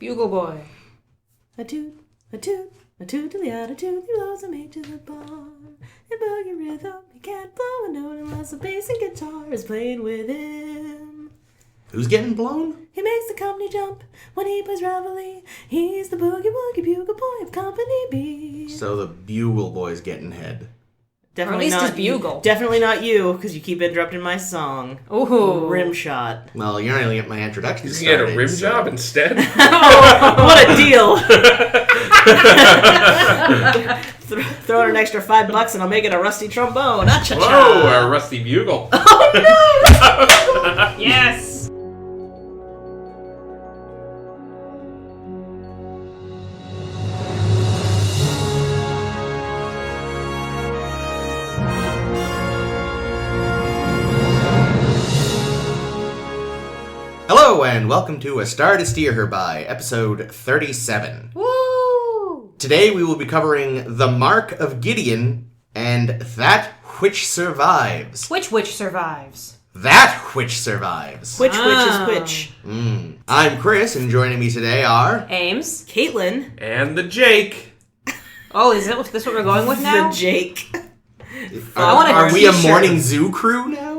Bugle boy. A toot, a toot, a toot to the attitude, he blows a mate to the barn. In boogie rhythm, he can't blow a note unless a bass and guitar is played with him. Who's getting blown? He makes the company jump when he plays reveille. He's the boogie-woogie bugle boy of Company B. So the bugle boy's getting head. Definitely or at least not his bugle. Definitely not you, because you keep interrupting my song. Ooh. Rim shot. Well, you're not going to get my introduction You started. get a rim job instead? What a deal! Throw in an extra $5 and I'll make it a rusty trombone. Cha-cha. Whoa, a rusty bugle. Oh no! Yes! Hello, and welcome to A Star to Steer Her By, episode 37. Woo! Today we will be covering The Mark of Gideon and That Which Survives. Which survives? That Which Survives. Which is which? I'm Chris, and joining me today are... Ames? Caitlin. And the Jake. Oh, is this what we're going with now? The Jake. Are we a t-shirt. morning zoo crew now?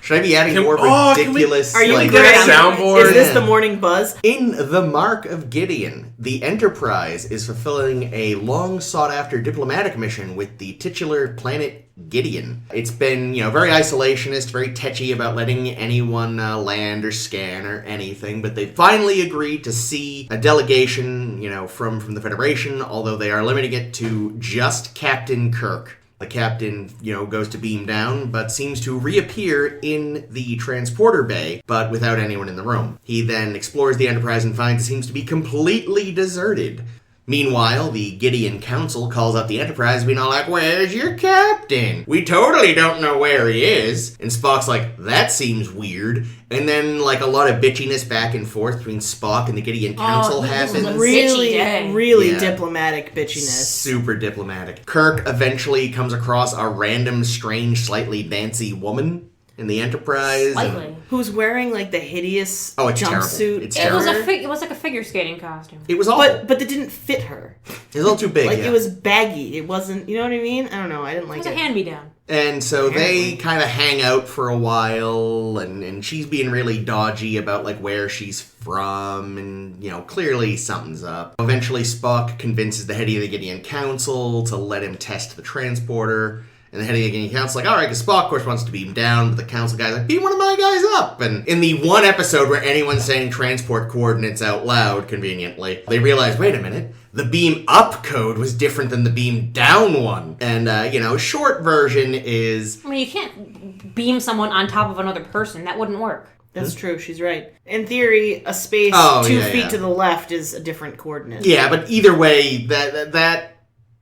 Should I be adding more can we- ridiculous... Are you like, good at soundboard? Is this the morning buzz? In The Mark of Gideon, the Enterprise is fulfilling a long-sought-after diplomatic mission with the titular planet Gideon. It's been, very isolationist, very tetchy about letting anyone land or scan or anything, but they finally agreed to see a delegation, from the Federation, although they are limiting it to just Captain Kirk. The captain, goes to beam down, but seems to reappear in the transporter bay, but without anyone in the room. He then explores the Enterprise and finds it seems to be completely deserted. Meanwhile, the Gideon Council calls out the Enterprise, being all like, "Where's your captain? We totally don't know where he is." And Spock's like, "That seems weird." And then, a lot of bitchiness back and forth between Spock and the Gideon Council happens. Really Yeah. diplomatic bitchiness. Super diplomatic. Kirk eventually comes across a random, strange, slightly dancy woman in the Enterprise. Slightly. Who's wearing the hideous It's terrible. jumpsuit? It's It was terrible. it was like a figure skating costume. It was awful. But that didn't fit her. It was a little too big. It was baggy. It wasn't. You know what I mean? I don't know. I didn't It like was it. a hand-me-down. And so they kind of hang out for a while, and she's being really dodgy about, where she's from, and, clearly something's up. Eventually, Spock convinces the head of the Gideon Council to let him test the transporter, and the head of the Gideon Council's like, "Alright, because Spock, of course, wants to beam down," but the Council guy's like, "Beam one of my guys up!" And in the one episode where anyone's saying transport coordinates out loud, conveniently, they realize, wait a minute, the beam up code was different than the beam down one. And, short version is... I mean, you can't beam someone on top of another person. That wouldn't work. That's true. She's right. In theory, a space 2 feet to the left is a different coordinate. Yeah, but either way, that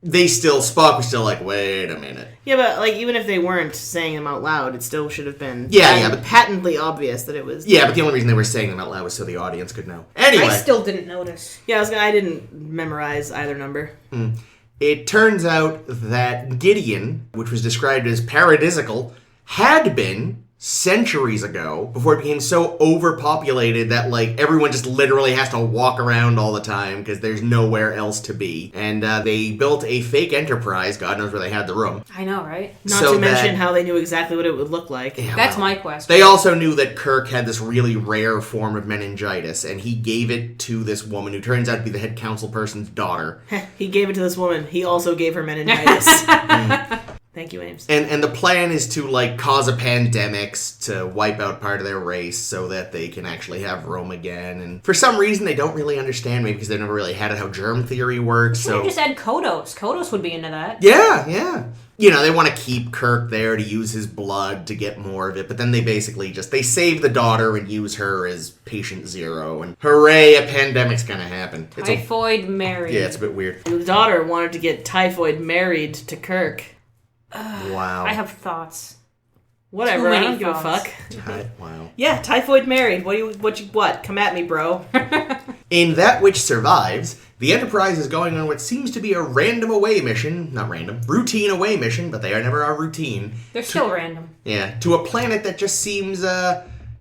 Spock was still like, wait a minute. Yeah, but even if they weren't saying them out loud, it still should have been but patently obvious that it was. Yeah, but the only reason they were saying them out loud was so the audience could know. Anyway, I still didn't notice. Yeah, I didn't memorize either number. It turns out that Gideon, which was described as paradisical, had been centuries ago, before it became so overpopulated that everyone just literally has to walk around all the time because there's nowhere else to be. And they built a fake Enterprise, God knows where they had the room. I know, right? Not to mention how they knew exactly what it would look like. Yeah, That's my question. They also knew that Kirk had this really rare form of meningitis, and he gave it to this woman who turns out to be the head council person's daughter. He gave it to this woman. He also gave her meningitis. Thank you, Ames. And the plan is to, cause a pandemic to wipe out part of their race so that they can actually have Rome again. And for some reason, they don't really understand, maybe because they've never really had it, how germ theory works. So just add Kodos. Kodos would be into that. Yeah. They want to keep Kirk there to use his blood to get more of it, but then they basically they save the daughter and use her as patient zero, and hooray, a pandemic's gonna happen. Typhoid Mary. Yeah, it's a bit weird. The daughter wanted to get typhoid married to Kirk. Wow. I have thoughts. Whatever, I don't give a fuck. Wow. Yeah, typhoid married. What? Come at me, bro. In That Which Survives, the Enterprise is going on what seems to be a random away mission. Not random. Routine away mission, but they are never are routine. They're still random. Yeah. To a planet that just seems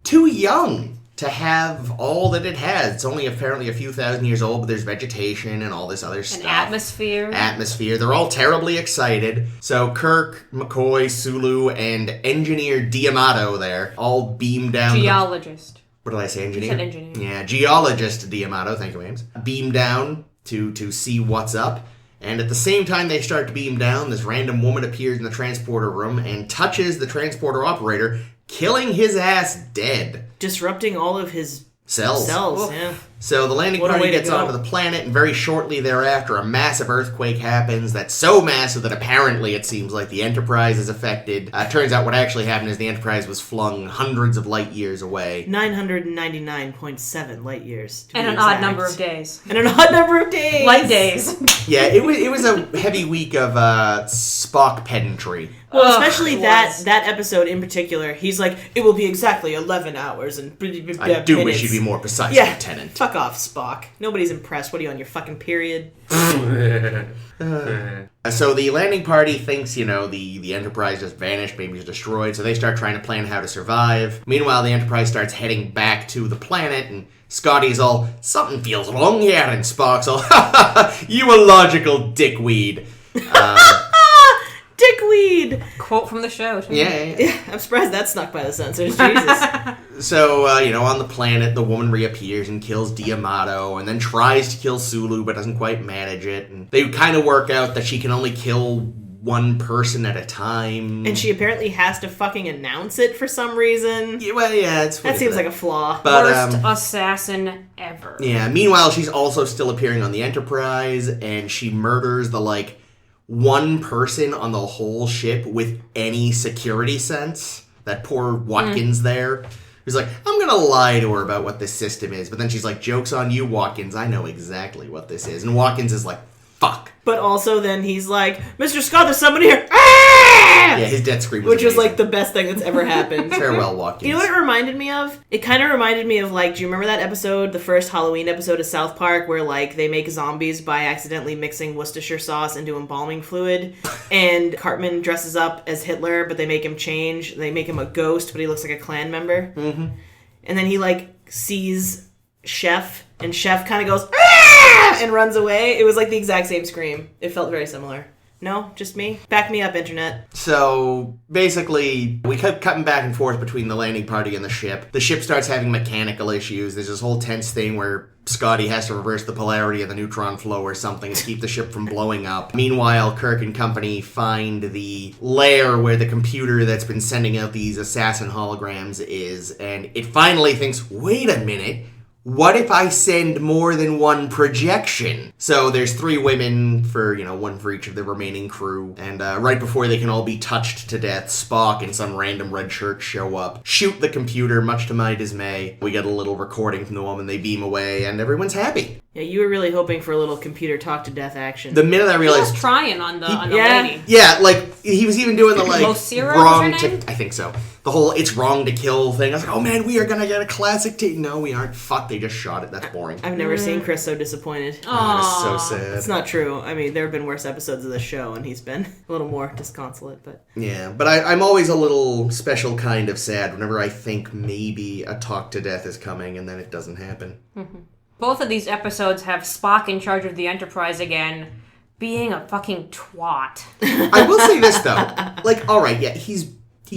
too young to to have all that it has. It's only apparently a few thousand years old, but there's vegetation and all this other stuff. An atmosphere. They're all terribly excited. So Kirk, McCoy, Sulu, and engineer D'Amato there all beam down. Geologist. What did I say, engineer? You said engineer. Yeah, geologist D'Amato, thank you, Ames. Beam down to see what's up. And at the same time they start to beam down, this random woman appears in the transporter room and touches the transporter operator, killing his ass dead. Disrupting all of his cells. Yeah. So the landing party gets onto the planet, and very shortly thereafter, a massive earthquake happens that's so massive that apparently it seems like the Enterprise is affected. Turns out what actually happened is the Enterprise was flung hundreds of light years away. 999.7 light years. And an odd number of days. Light days. Yeah, it was a heavy week of Spock pedantry. Well, especially that episode in particular. He's like, it will be exactly 11 hours and I do wish you'd be more precise, Lieutenant. Fuck off, Spock. Nobody's impressed. What are you, on your fucking period? So the landing party thinks, the Enterprise just vanished, maybe it's destroyed, so they start trying to plan how to survive. Meanwhile, the Enterprise starts heading back to the planet, and Scotty's all, something feels wrong here, and Spock's all, you illogical dickweed. Dickweed! Quote from the show. Yeah. I'm surprised that snuck by the censors. Jesus. So, on the planet, the woman reappears and kills D'Amato, and then tries to kill Sulu, but doesn't quite manage it. And they kind of work out that she can only kill one person at a time. And she apparently has to fucking announce it for some reason. Yeah, that seems like a flaw. But, worst assassin ever. Yeah, meanwhile, she's also still appearing on the Enterprise, and she murders the, one person on the whole ship with any security sense. That poor Watkins there. He's like, I'm gonna lie to her about what this system is. But then she's like, joke's on you, Watkins. I know exactly what this is. And Watkins is like, fuck. But also then he's like, Mr. Scott, there's somebody here. Yeah, his death scream was Which was the best thing that's ever happened. Farewell, Watkins. You know what it reminded me of? It kind of reminded me of, do you remember that episode, the first Halloween episode of South Park, where, they make zombies by accidentally mixing Worcestershire sauce into embalming fluid, and Cartman dresses up as Hitler, but they make him change. They make him a ghost, but he looks like a Klan member. Mm-hmm. And then he, sees Chef, and Chef kind of goes, ah! And runs away. It was, the exact same scream. It felt very similar. No? Just me? Back me up, Internet. So, basically, we kept cutting back and forth between the landing party and the ship. The ship starts having mechanical issues. There's this whole tense thing where Scotty has to reverse the polarity of the neutron flow or something to keep the ship from blowing up. Meanwhile, Kirk and company find the lair where the computer that's been sending out these assassin holograms is, and it finally thinks, wait a minute, what if I send more than one projection? So there's 3 women for, one for each of the remaining crew. And right before they can all be touched to death, Spock and some random red shirt show up, shoot the computer, much to my dismay. We get a little recording from the woman, they beam away, and everyone's happy. Yeah, you were really hoping for a little computer talk to death action. The minute I realized... He was trying on the lady. Yeah, he was even doing the, wrong to... I think so. The whole it's wrong to kill thing. I was like, oh man, we are gonna get a classic No, we aren't. Fuck, they just shot it. That's boring. I've never seen Chris so disappointed. Oh, so sad. It's not true. I mean, there have been worse episodes of this show, and he's been a little more disconsolate, but... Yeah, but I'm always a little special kind of sad whenever I think maybe a talk to death is coming, and then it doesn't happen. Mm-hmm. Both of these episodes have Spock in charge of the Enterprise again, being a fucking twat. I will say this, though. Alright, yeah, he's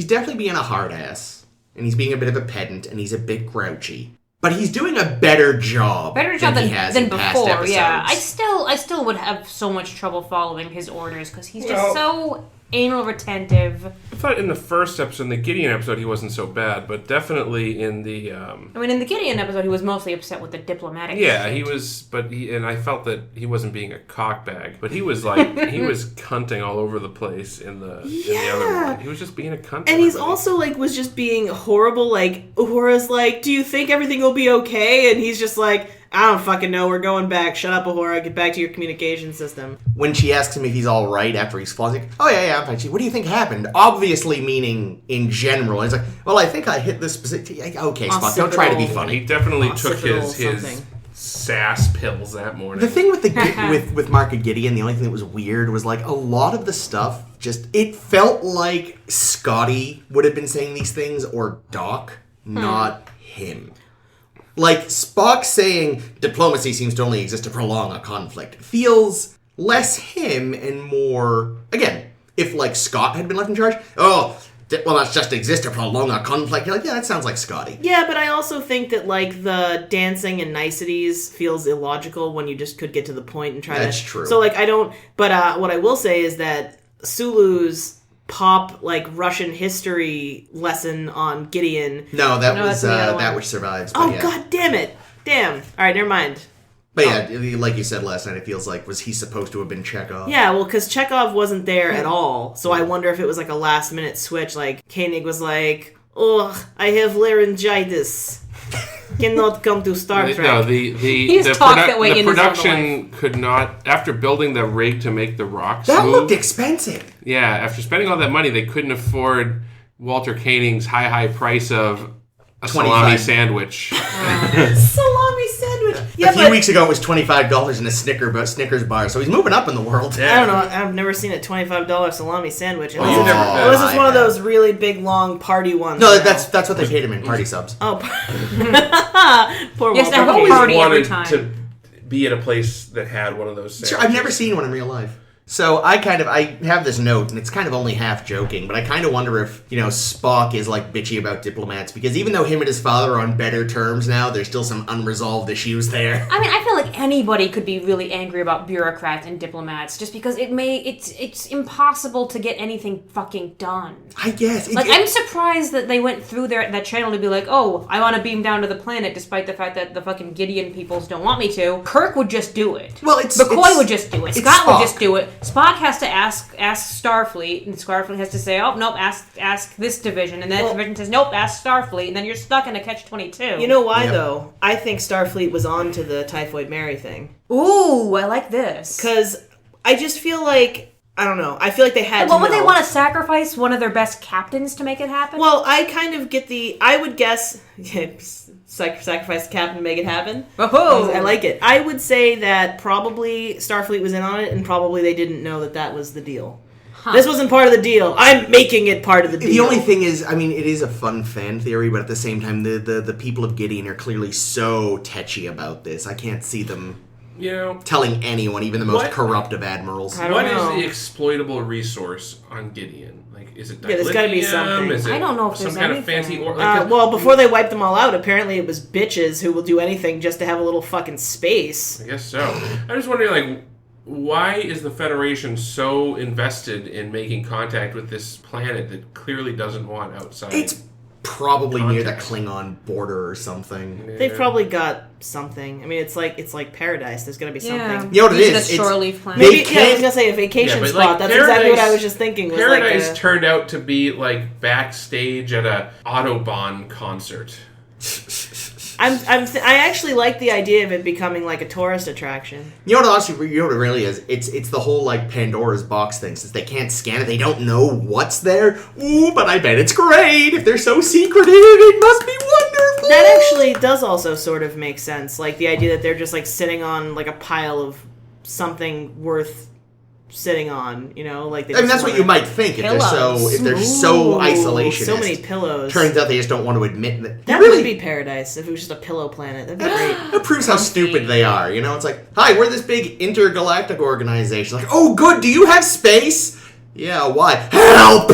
definitely being a hard ass, and he's being a bit of a pedant, and he's a bit grouchy. But he's doing a better job than he has in before, past episodes. Yeah. I still would have so much trouble following his orders, because he's just so anal retentive. I thought in the first episode, in the Gideon episode, he wasn't so bad, but definitely in the... in the Gideon episode, he was mostly upset with the diplomatic Yeah, shit. he was, and I felt that he wasn't being a cockbag, but he was he was cunting all over the place in the other one. He was just being a cunt. And he's also, was just being horrible, Uhura's do you think everything will be okay? And he's just I don't fucking know, we're going back. Shut up, Uhura, get back to your communication system. When she asks him if he's all right after he's fallen, he's like, oh yeah, I'm fine. What do you think happened? Obviously meaning in general. And he's like, well, I think I hit this specific... Okay, Spock, don't try to be funny. He definitely took his sass pills that morning. The thing with with Mark of Gideon, the only thing that was weird was a lot of the stuff it felt like Scotty would have been saying these things or Doc, not him. Like, Spock saying diplomacy seems to only exist to prolong a conflict feels less him and more... Again, if, like, Scott had been left in charge, diplomats just exist to prolong a conflict. You're like, yeah, that sounds like Scotty. Yeah, but I also think that, like, the dancing and niceties feels illogical when you just could get to the point and try That's true. So, like, I don't... But what I will say is that Sulu's pop, like, Russian history lesson on Gideon... No, that's was the other That one. Which Survives. But Oh, yeah. God damn it. Damn. All right, never mind. But yeah, like you said last night, it feels like, was he supposed to have been Chekhov? Yeah, well, because Chekhov wasn't there at all, so I wonder if it was like a last-minute switch, like, Koenig was like, oh, I have laryngitis. Cannot come to Star Trek. No, He's talked that way the in his own production could not, after building the rig to make the rocks That move, looked expensive. yeah, after spending all that money, they couldn't afford Walter Koenig's high price of a 25. salami sandwich. Salami sandwich. Yeah, A few weeks ago, it was $25 in a Snickers bar, so he's moving up in the world. I don't know. I've never seen a $25 salami sandwich. Well, you've never been. Unless it's one of I have. those really big, long party ones. No, you know. that's what they paid him in party subs. Oh, poor Yes, Walter. I I've hope Koenig. always party every wanted time. to be at a place that had one of those sandwiches. Sure, I've never seen one in real life. So I have this note, and it's kind of only half joking, but I kind of wonder if, Spock is like bitchy about diplomats, because even though him and his father are on better terms now, there's still some unresolved issues there. I mean, I feel like anybody could be really angry about bureaucrats and diplomats, just because it's impossible to get anything fucking done. I guess. Like, I'm surprised that they went through that channel to be like, oh, I want to beam down to the planet, despite the fact that the fucking Gideon peoples don't want me to. Kirk would just do it. Well, McCoy would just do it. it's Scott would Spock. just do it. Spock has to ask Starfleet, and Starfleet has to say, oh, nope, ask this division. And that division says, nope, ask Starfleet. And then you're stuck in a catch-22. You know why, Yep. though? I think Starfleet was on to the Typhoid Mary thing. Ooh, I like this. Because I just feel like, I don't know, I feel like they had What to would they know. want to sacrifice? One of their best captains to make it happen? Well, I kind of get I would guess, sacrifice the captain to make it happen. Oh, I like it. I would say that probably Starfleet was in on it, and probably they didn't know that was the deal. This wasn't part of the deal. I'm making it part of the deal. The only thing is, I mean, it is a fun fan theory, but at the same time, the people of Gideon are clearly so tetchy about this. I can't see them telling anyone, even the most What? corrupt of admirals. I don't What is know. the exploitable resource on Gideon? Like, is it dilithium? Yeah, there's gotta be something. Is it I don't know if some there's kind anything. of fancy or Well, before they wiped them all out, apparently it was bitches who will do anything just to have a little fucking space. I guess so. I'm just wondering, like, why is the Federation so invested in making contact with this planet that clearly doesn't want outside? It's probably near the Context. Klingon border or something. They've probably got something. I mean, it's like paradise. There's gonna be something. You know what it Use is? it a shore leaf planet. They Maybe, I was can't- gonna say a vacation Yeah, but, spot. like, That's exactly what I Paradise- was just thinking. Was Paradise like turned out to be like backstage at a Autobahn concert. I actually like the idea of it becoming like a tourist attraction. You know what? Honestly, you know what it really is? It's the whole like Pandora's box thing. Since they can't scan it, they don't know what's there. Ooh, but I bet it's great. If they're so secretive, it must be wonderful. That actually does also sort of make sense. Like the idea that they're just like sitting on like a pile of something worth sitting on. You know, like they I mean, just that's what wanna- you might think if they're so Ooh, isolationist. So many pillows. Turns out they just don't want to admit that. That really would be paradise if it was just a pillow planet. That'd be great. That proves how stupid they are. You know, it's like, hi, we're this big intergalactic organization. Like, oh, good. Do you have space? Yeah. Why? Help!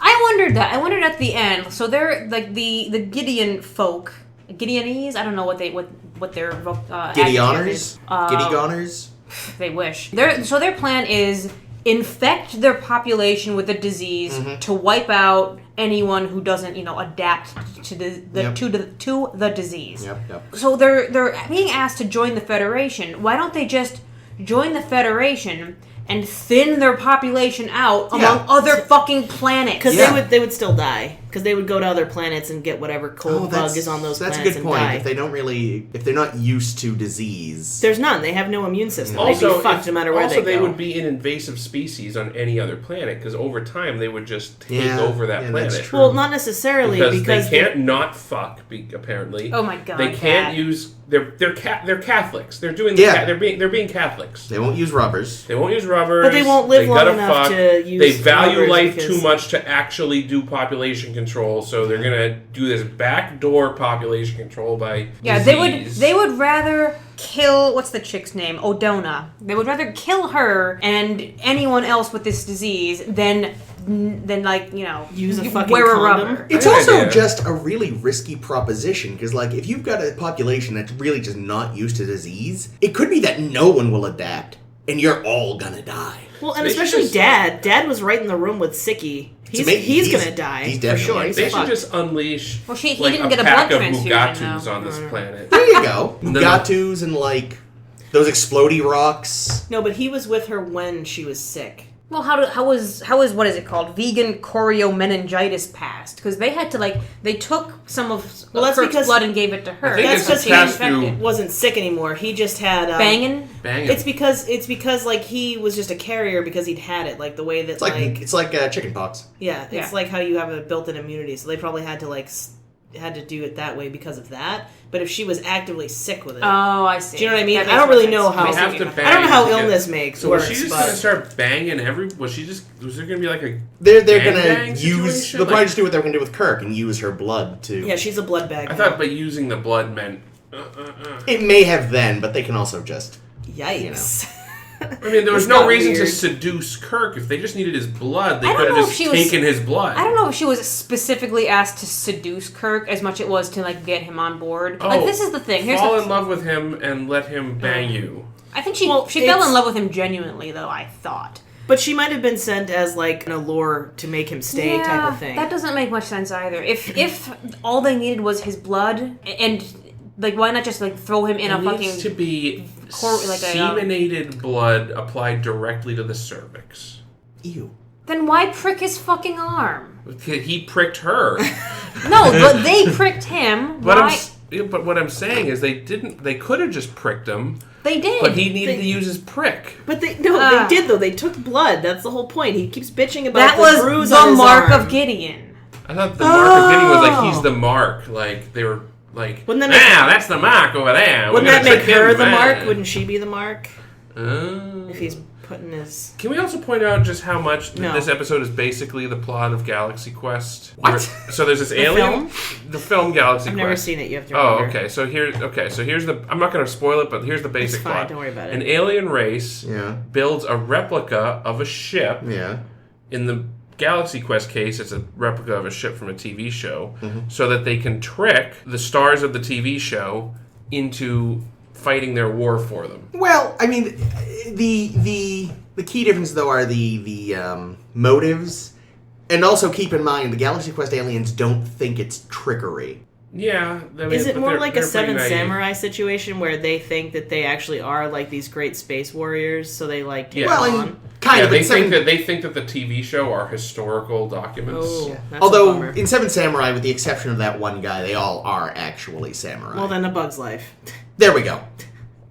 I wondered that. I wondered at the end. So they're like the Gideon folk, Gideonese. I don't know what their adjective is. Gideoners? Giddy-goners? They wish. Their plan is infect their population with a disease to wipe out anyone who doesn't, adapt to the disease. Yep. So they're being asked to join the Federation. Why don't they just join the Federation and thin their population out among other fucking planets? Because Yeah. they would still die. Because they would go to other planets and get whatever cold bug is on those That's planets a good and point. die. If they're not used to disease. There's none. They have no immune system. Also, They'd be fucked no matter where also they go. would be an invasive species on any other planet because over time they would just take Yeah, over that yeah, planet. that's true. Well, not necessarily Because they can't not fuck. Apparently, Oh my God, they can't Kat. use. They're Catholics. They're doing. Yeah. They're being Catholics. They won't use rubbers. They won't use rubbers. But they won't live long gotta enough fuck. to use They value rubbers life because- too much to actually do population control, so they're gonna do this backdoor population control by disease. They would rather kill, what's the chick's name? O'Donna. They would rather kill her and anyone else with this disease than like, use a fucking wear a condom. rubber. It's also just a really risky proposition, because, like, if you've got a population that's really just not used to disease, it could be that no one will adapt, and you're all gonna die. Well, and especially Dad. Dad was right in the room with Sicky. He's gonna die. He's for sure. They should just unleash he like didn't a get a pack blood of transfusion, Mugatus though. on this planet. There you go. Mugatus and, like, those explodey rocks. No, but he was with her when she was sick. Well, how was what is it called? Vegan choriomeningitis passed? Because they had to, they took some of Kirk's blood and gave it to her. I think That's it's she passed infected. through. Wasn't sick anymore. He just had Banging. It's because like he was just a carrier because he'd had it, like the way that It's like chicken pox. Yeah, it's like how you have a built-in immunity. So they probably had to do it that way because of that. But if she was actively sick with it, oh, I see. Do you know what I mean? That I don't makes really more know sense. how. We have to bang I don't know how to get- illness makes. So works, was she just but gonna start banging was there gonna be like a They're gang gonna use. situation? They'll probably just do what they're gonna do with Kirk and use her blood to. yeah, she's a blood bag. I thought, but using the blood meant. It may have then, but they can also just. Yikes. I mean, there was It's no not reason weird. to seduce Kirk. If they just needed his blood, they I don't could have know if just she was- taken his blood. I don't know if she was specifically asked to seduce Kirk as much as it was to get him on board. Oh, This is the thing. Fall in love with him and let him bang you. I think she Well, fell in love with him genuinely, though. I thought. But she might have been sent as an allure to make him stay type of thing. That doesn't make much sense either. If all they needed was his blood, and why not just throw him in It a fucking needs to be like a, seminated blood applied directly to the cervix. Ew. Then why prick his fucking arm? He pricked her. No, but they pricked him. Why? But what I'm saying is they didn't. They could have just pricked him. They did. But he needed to use his prick. But they did though. They took blood. That's the whole point. He keeps bitching about that the was bruise the on his Mark arm. of Gideon. I thought the Mark of Gideon was he's the mark. They were Wouldn't that make, that's the mark over there. Wouldn't that make her the mark? Wouldn't Wouldn't she be the mark? If he's putting his... Can we also point out just how much No. this episode is basically the plot of Galaxy Quest? What? So there's this alien... The film Galaxy I've Quest. never seen it. You have to Oh, remember. okay. So here's the... I'm not going to spoil it, but here's the basic It's fine, plot. don't worry about it. An alien race Yeah. builds a replica of a ship. Yeah. In the Galaxy Quest case, it's a replica of a ship from a TV show, Mm-hmm. so that they can trick the stars of the TV show into fighting their war for them. Well, I mean, the key difference though are the motives, and also keep in mind the Galaxy Quest aliens don't think it's trickery. Yeah. I mean, Is it but more they're- like they're a Seven pretty naive. Samurai situation where they think that they actually are these great space warriors, so they take Yeah. Well, it and on? kind Yeah, of. they in think Seven- that the TV show are historical documents. Oh, that's a Although bummer. in Seven Samurai, with the exception of that one guy, they all are actually samurai. Well, then A Bug's Life. There we go.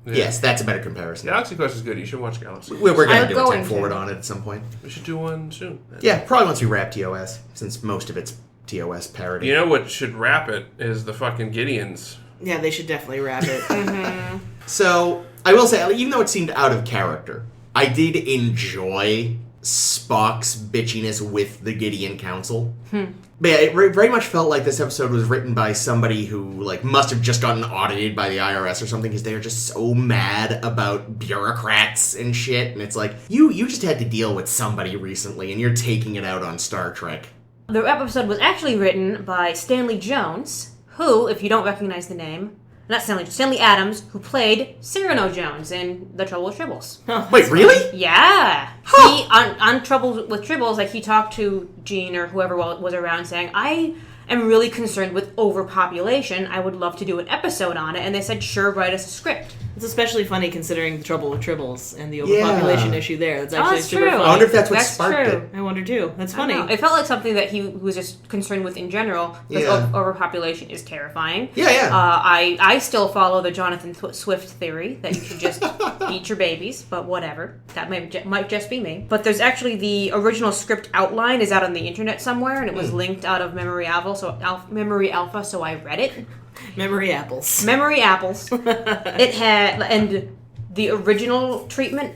Yeah. Yes, that's a better comparison. Galaxy Quest is good. You should watch Galaxy. We're going I'm to do a going 10 forward to. on it at some point. We should do one soon. Yeah, probably once we wrap TOS, since most of it's TOS parody. You know what should wrap it is the fucking Gideons. Yeah, they should definitely wrap it. So, I will say, even though it seemed out of character, I did enjoy Spock's bitchiness with the Gideon Council. But yeah, it very much felt like this episode was written by somebody who, must have just gotten audited by the IRS or something, because they're just so mad about bureaucrats and shit, and it's like, you just had to deal with somebody recently, and you're taking it out on Star Trek. The episode was actually written by Stanley Jones, who, if you don't recognize the name, not Stanley Adams, who played Cyrano Jones in The Trouble with Tribbles. Wait, really? Yeah. Huh. He, on Trouble with Tribbles, he talked to Gene or whoever was around saying, I am really concerned with overpopulation. I would love to do an episode on it. And they said, sure, write us a script. It's especially funny considering the trouble with Tribbles and the overpopulation Yeah. issue there. That's actually that's super true. funny. I wonder if that's what That's sparked true. it. I wonder too. That's I funny. don't know. It felt like something that he was just concerned with in general, because Yeah. overpopulation is terrifying. Yeah. I still follow the Jonathan Swift theory that you should just eat your babies, but whatever. That might just be me. But there's actually the original script outline is out on the internet somewhere, and it was linked out of Memory Alpha, so I read it. Memory apples. Memory apples. It had, and the original treatment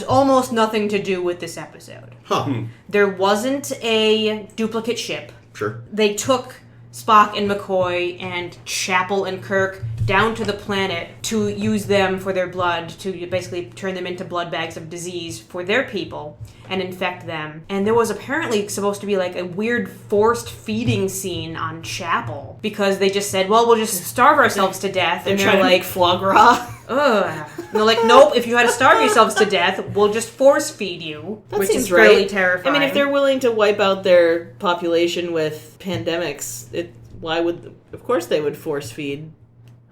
almost nothing to do with this episode. Huh. There wasn't a duplicate ship. Sure. They took Spock and McCoy and Chapel and Kirk down to the planet to use them for their blood, to basically turn them into blood bags of disease for their people and infect them. And there was apparently supposed to be like a weird forced feeding scene on Chapel because they just said, well, we'll just starve ourselves to death. And they're like, foie gras. Ugh. And they're like, nope, if you had to starve yourselves to death, we'll just force feed you. That which seems is fairly right. terrifying. I mean, if they're willing to wipe out their population with pandemics, of course they would force feed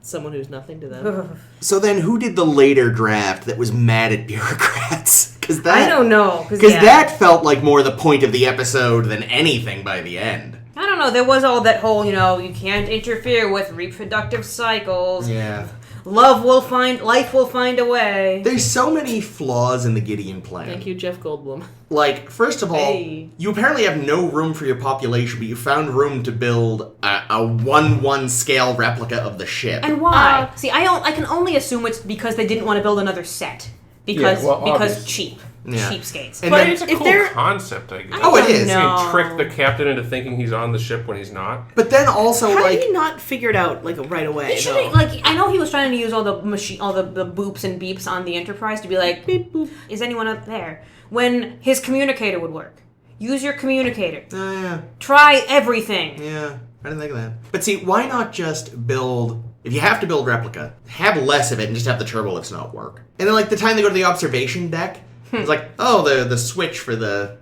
someone who's nothing to them. So then who did the later draft that was mad at bureaucrats? I don't know. Because that felt like more the point of the episode than anything by the end. I don't know. There was all that whole, you can't interfere with reproductive cycles. Yeah. Life will find a way. There's so many flaws in the Gideon plan. Thank you, Jeff Goldblum. Like, first of all, Hey. you apparently have no room for your population, but you found room to build a 1-1 scale replica of the ship. And why? See, I can only assume it's because they didn't want to build another set. Because obviously. cheap. Yeah. Cheapskates. And But then- it's a if cool they're- concept, I guess. Oh, it is. You No. can trick the captain into thinking he's on the ship when he's not. But then also, How like... did he not figure it out right away? He shouldn't, I know he was trying to use all the boops and beeps on the Enterprise to be like, beep, boop, is anyone up there? When his communicator would work. Use your communicator. Oh, yeah. Try everything. Yeah, I didn't think of that. But see, why not just build... If you have to build replica, have less of it and just have the turbolifts not work. And then, like, the time they go to the observation deck, it's like, oh, the switch for the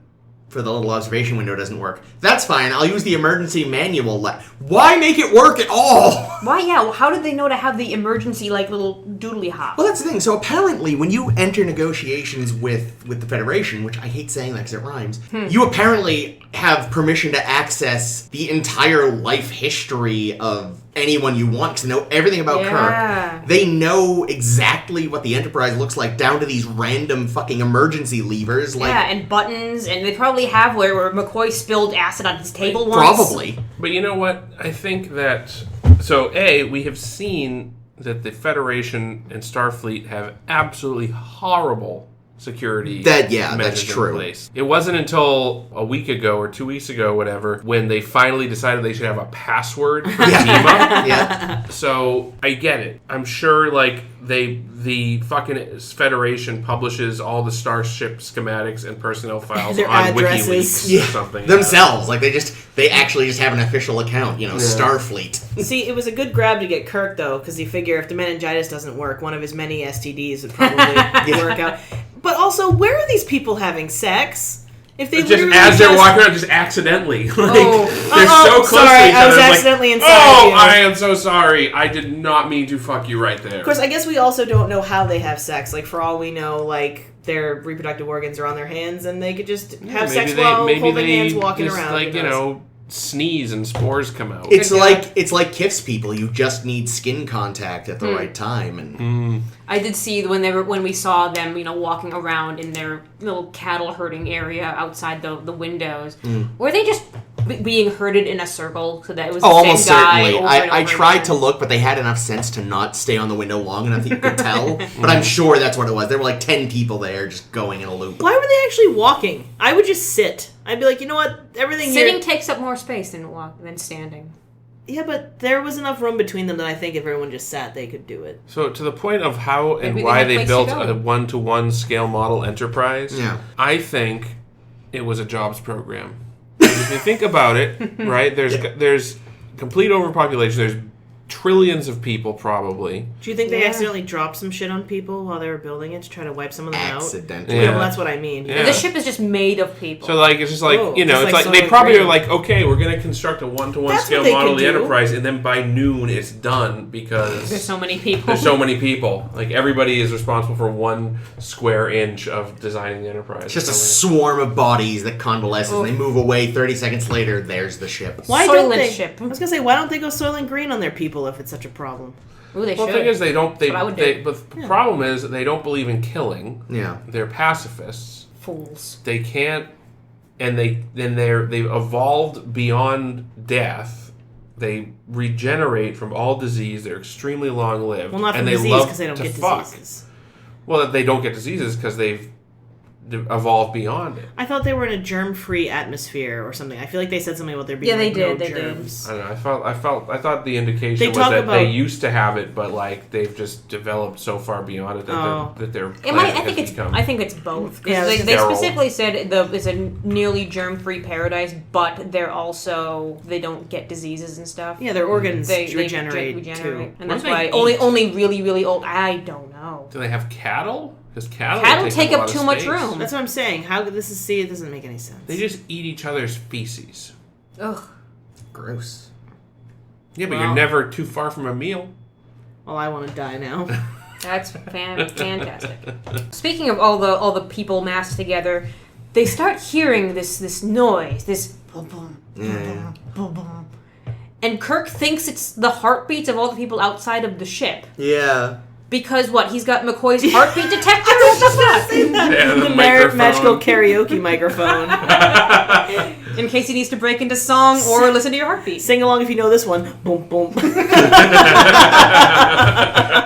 little observation window doesn't work. That's fine. I'll use the emergency manual. Why make it work at all? Why, yeah, well, how did they know to have the emergency, little doodly hop? Well, that's the thing. So apparently, when you enter negotiations with the Federation, which I hate saying that because it rhymes, you apparently have permission to access the entire life history of anyone you want to know everything about Yeah. Kirk. They know exactly what the Enterprise looks like down to these random fucking emergency levers. Yeah, and buttons, and they probably have where McCoy spilled acid on his table once. Probably. But you know what? I think that... So, we have seen that the Federation and Starfleet have absolutely horrible security That's measures true. in place. It wasn't until a week ago or 2 weeks ago, whatever, when they finally decided they should have a password for team up. Yeah. So I get it. I'm sure the fucking Federation publishes all the starship schematics and personnel files Their on addresses. WikiLeaks or something. Themselves. Like, they actually just have an official account, Starfleet. See, it was a good grab to get Kirk, though, because you figure if the meningitis doesn't work, one of his many STDs would probably work out. But also, where are these people having sex? If they Just literally as they're walking around, just accidentally. They're so close sorry, to each I was other. It's accidentally inside oh, you. I am so sorry. I did not mean to fuck you right there. Of course, I guess we also don't know how they have sex. Like, for all we know, their reproductive organs are on their hands, and they could just have sex while holding hands walking just, around. Who knows? sneeze and spores come out. It's like Kif's people. You just need skin contact at the right time. And I did see when we saw them, walking around in their little cattle herding area outside the windows. Were they just being herded in a circle so that it was the same almost guy certainly. over and I over tried again? to look, but they had enough sense to not stay on the window long enough that you could tell. But I'm sure that's what it was. There were 10 people there just going in a loop. Why were they actually walking? I would just sit. I'd be like, you know what? Everything Sitting here... takes up more space than standing. Yeah, but there was enough room between them that I think if everyone just sat, they could do it. So to the point of how and Maybe they why had they place built to go. a 1-to-1 scale model Enterprise, Yeah. I think it was a jobs program. If you think about it, right? There's complete overpopulation. There's trillions of people probably. Do you think they Yeah. accidentally dropped some shit on people while they were building it to try to wipe some of them out? Accidentally. Yeah. Yeah, well, that's what I mean. Yeah. The ship is just made of people. So it's just like Oh, it's just like like they Soylent probably Green. are like, okay, we're gonna construct a 1-to-1 That's scale what they model of the could do. Enterprise, and then by noon it's done because There's so many people. there's so many people. Like everybody is responsible for 1 square inch of designing the Enterprise. It's just a So, swarm of bodies that convalesces, and they move away. 30 seconds later, there's the ship. Why don't Soylent they? ship. I was gonna say, why don't they go Soylent Green on their people if it's such a problem? Ooh, they well, the should. thing is, they don't. That's what I would do. But the problem is, they don't believe in killing. Yeah. They're pacifists. Fools. They can't, and they've evolved beyond death. They regenerate from all disease. They're extremely long lived. Well, not from and disease love because they don't to get fuck. diseases. Well, they don't get diseases because they've evolve beyond it. I thought they were in a germ-free atmosphere or something. I feel like they said something about there being they did. no They germs. did. I don't know. I thought the indication They was talk that about- they used to have it, but like they've just developed so far beyond it that their It might, planet has become. I think it's both. 'Cause Yeah, they sterile. specifically said it's a nearly germ-free paradise, but they're also they don't get diseases and stuff. Yeah, their organs They regenerate too. and What that's do they why eat? only really really old. I don't know. Do they have cattle? Because cattle Take a up lot of too much space. room. That's what I'm saying. How could this is see? It doesn't make any sense. They just eat each other's feces. Ugh. Gross. Yeah, but Wow. you're never too far from a meal. Well, I want to die now. That's fantastic. Speaking of all the people massed together, they start hearing this noise, this boom boom boom boom boom, and Kirk thinks it's the heartbeats of all the people outside of the ship. Yeah. Because what? He's got McCoy's heartbeat detector. What the fuck? Yeah, The microphone. magical karaoke microphone. In case he needs to break into song or listen to your heartbeat. Sing along if you know this one. Boom boom.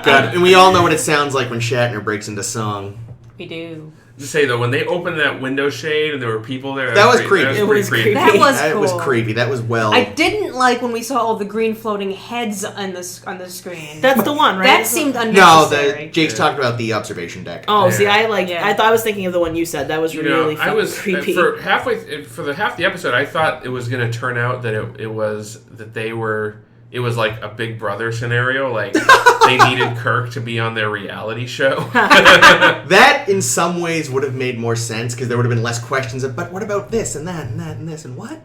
God, and we all know what it sounds like when Shatner breaks into song. We do. To say though, when they opened that window shade and there were people there, That was creepy. That It pretty was creepy. That was That cool. was creepy. That was well. I didn't like when we saw all the green floating heads on the screen. That's the one, right? That seemed No, unnecessary. Jake's talked about the observation deck. Oh, see, I Yeah. I thought I was thinking of the one you said. That was really I was creepy. for half the episode. I thought it was going to turn out that it was that they were. It was like a Big Brother scenario. Like they needed Kirk to be on their reality show. That, in some ways, would have made more sense because there would have been less questions of, but what about this and that and that and this and what?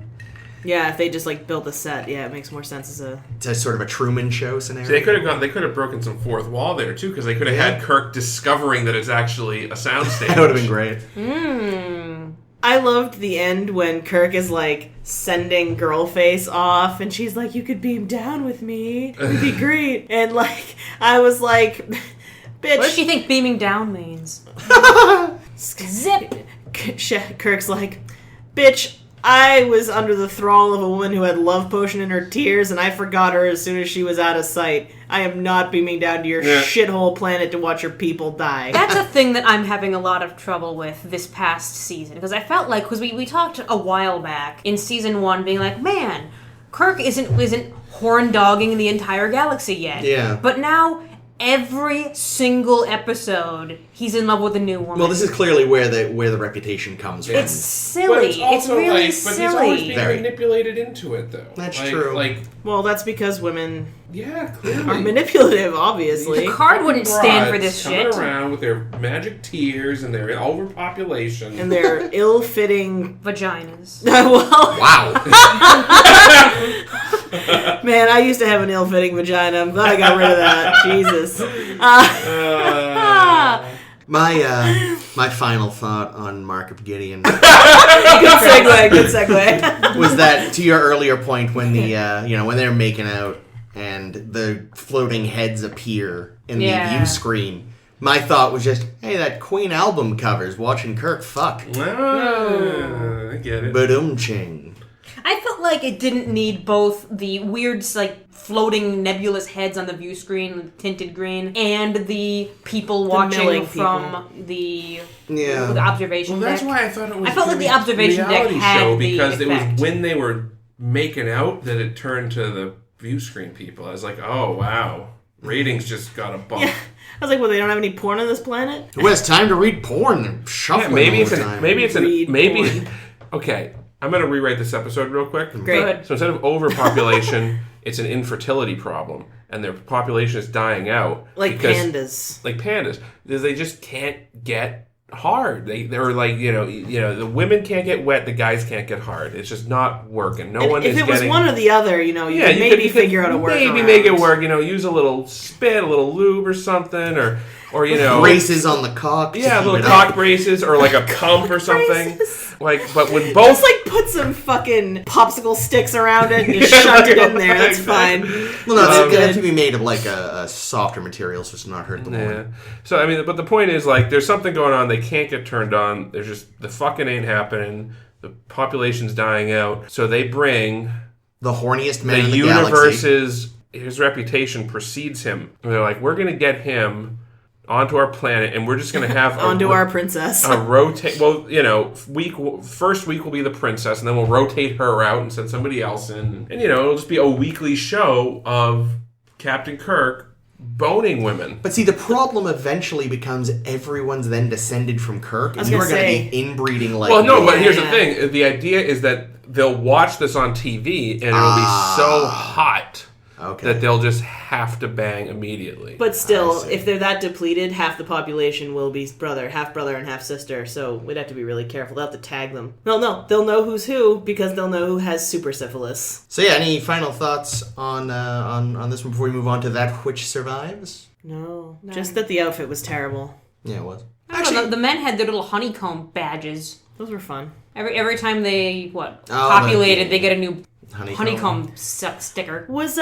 Yeah, if they just like built a set, yeah, it makes more sense as a. It's a sort of a Truman Show scenario. So they could have broken some fourth wall there too, because they could have had Kirk discovering that it's actually a soundstage. That would have been great. I loved the end when Kirk is like sending Girlface off, and she's like, "You could beam down with me. It'd be great." And like, I was like, "Bitch." What does she think beaming down means? Zip. Kirk's like, "Bitch, I was under the thrall of a woman who had love potion in her tears, and I forgot her as soon as she was out of sight. I am not beaming down to your shithole planet to watch your people die." That's a thing that I'm having a lot of trouble with this past season. Because I felt like, because we talked a while back in season 1 being like, man, Kirk isn't horn dogging the entire galaxy yet. Yeah. But now, every single episode, he's in love with a new woman. Well, this is clearly where the reputation comes from. It's silly. It's really but silly. he's always being Very. manipulated into it, though. That's true. Well, that's because women Yeah, are clearly. manipulative, obviously. Picard wouldn't stand for Broads this coming shit. around with their magic tears and their overpopulation. And their ill-fitting... Vaginas. well, Wow. man, I used to have an ill-fitting vagina. I'm glad I got rid of that. Jesus. My final thought on Mark of Gideon Good segue. was that, to your earlier point, when the when they're making out and the floating heads appear in the view screen, my thought was just, hey, that Queen album covers watching Kirk fuck. I get it. Ba-dum-ching. I felt like it didn't need both the weird, like, floating nebulous heads on the view screen, tinted green, and the people watching milling from the observation Well, that's deck. why I thought it was. I felt like the gonna be observation deck reality had show the because it effect. was when they were making out that it turned to the view screen people. I was like, oh wow, ratings just got a bump. Yeah. I was like, well, they don't have any porn on this planet? Who has time to read porn? They're shuffling maybe all it's the time. Read porn. Okay, I'm gonna rewrite this episode real quick. Great. Good. So instead of overpopulation, it's an infertility problem, and their population is dying out. Like because- pandas. Like pandas, because they just can't get hard. They're like the women can't get wet, the guys can't get hard. It's just not working. No one If is it was getting. one or the other, you could maybe figure out a work. Maybe make it work. Use a little spit, a little lube or something, or braces on the cock. to Yeah, keep little it cock up. braces or like a pump or something. Braces. But when both Just like put some fucking popsicle sticks around it and you shunt it in there. That's Exactly. fine. Well, no, it's good. going to be made of like a softer material so it's not hurt the Yeah. woman. So I mean, but the point is, like, there's something going on. They can't get turned on. There's just the fucking ain't happening. The population's dying out. So they bring The horniest the man in the galaxy. universe's his reputation precedes him. And they're like, we're gonna get him onto our planet, and we're just going to have onto our princess. A rotate. Well, you know, first week will be the princess, and then we'll rotate her out and send somebody else in, and you know, it'll just be a weekly show of Captain Kirk boning women. But see, the problem eventually becomes everyone's then descended from Kirk, and you are going to be inbreeding like. Well, no, but here's the thing: the idea is that they'll watch this on TV, and it'll be so hot that they'll just have to bang immediately. But still, if they're that depleted, half the population will be half brother and half sister. So we'd have to be really careful. They'll have to tag them. No, they'll know who's who because they'll know who has super syphilis. So yeah, any final thoughts on this one before we move on to that which survives? No, just that the outfit was terrible. Yeah, it was. Actually, the men had their little honeycomb badges. Those were fun. Every time they populated, they get a new honeycomb sticker. Was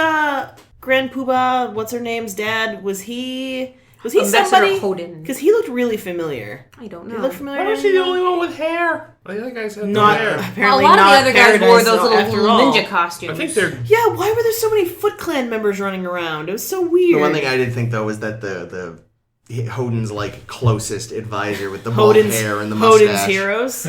Grand Poobah, what's her name's dad? Was he Ambassador somebody? Hoden. Because he looked really familiar. I don't know. He looked familiar. Why was he the only one with hair? The other guys had not hair. Apparently, a lot not of the other guys wore those Paradise, little ninja costumes. I think they're. Yeah, why were there so many Foot Clan members running around? It was so weird. The one thing I did think though was that the Hoden's like closest advisor with the bald hair and the mustache. Hoden's heroes.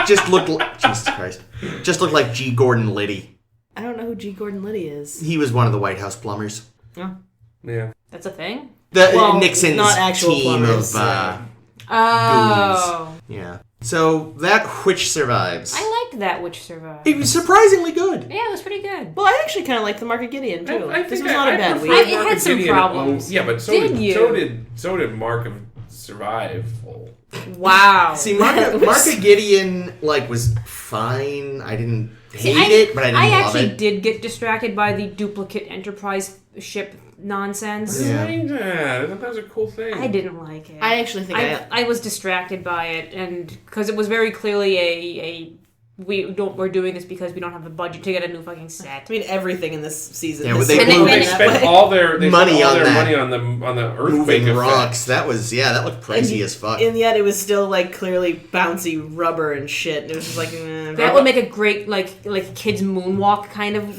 Just looked like Jesus Christ. Just looked like G. Gordon Liddy. I don't know who G. Gordon Liddy is. He was one of the White House plumbers. Oh. Yeah. That's a thing? Nixon's not actual team plumbers, of goons. Yeah. So that which survives. I liked that which survived. It was surprisingly good. Yeah, it was pretty good. Well, I actually kind of like the Mark of Gideon too. I this think was not a bad prefer week. It Mark had of some Gideon. problems. Yeah, but so did Mark of Survival. Wow. See, Mark of Gideon was fine. I didn't hate it, but I didn't love it. I actually did get distracted by the duplicate Enterprise ship nonsense. Yeah. I thought that was a cool thing. I didn't like it. I actually think I was distracted by it, and because it was very clearly we're doing this because we don't have the budget to get a new fucking set. I mean, everything in this season. Yeah, they spent all their money on the earthquake moving rocks. That looked pricey as fuck. And yet it was still clearly bouncy rubber and shit. And it was just that would make a great like kids moonwalk kind of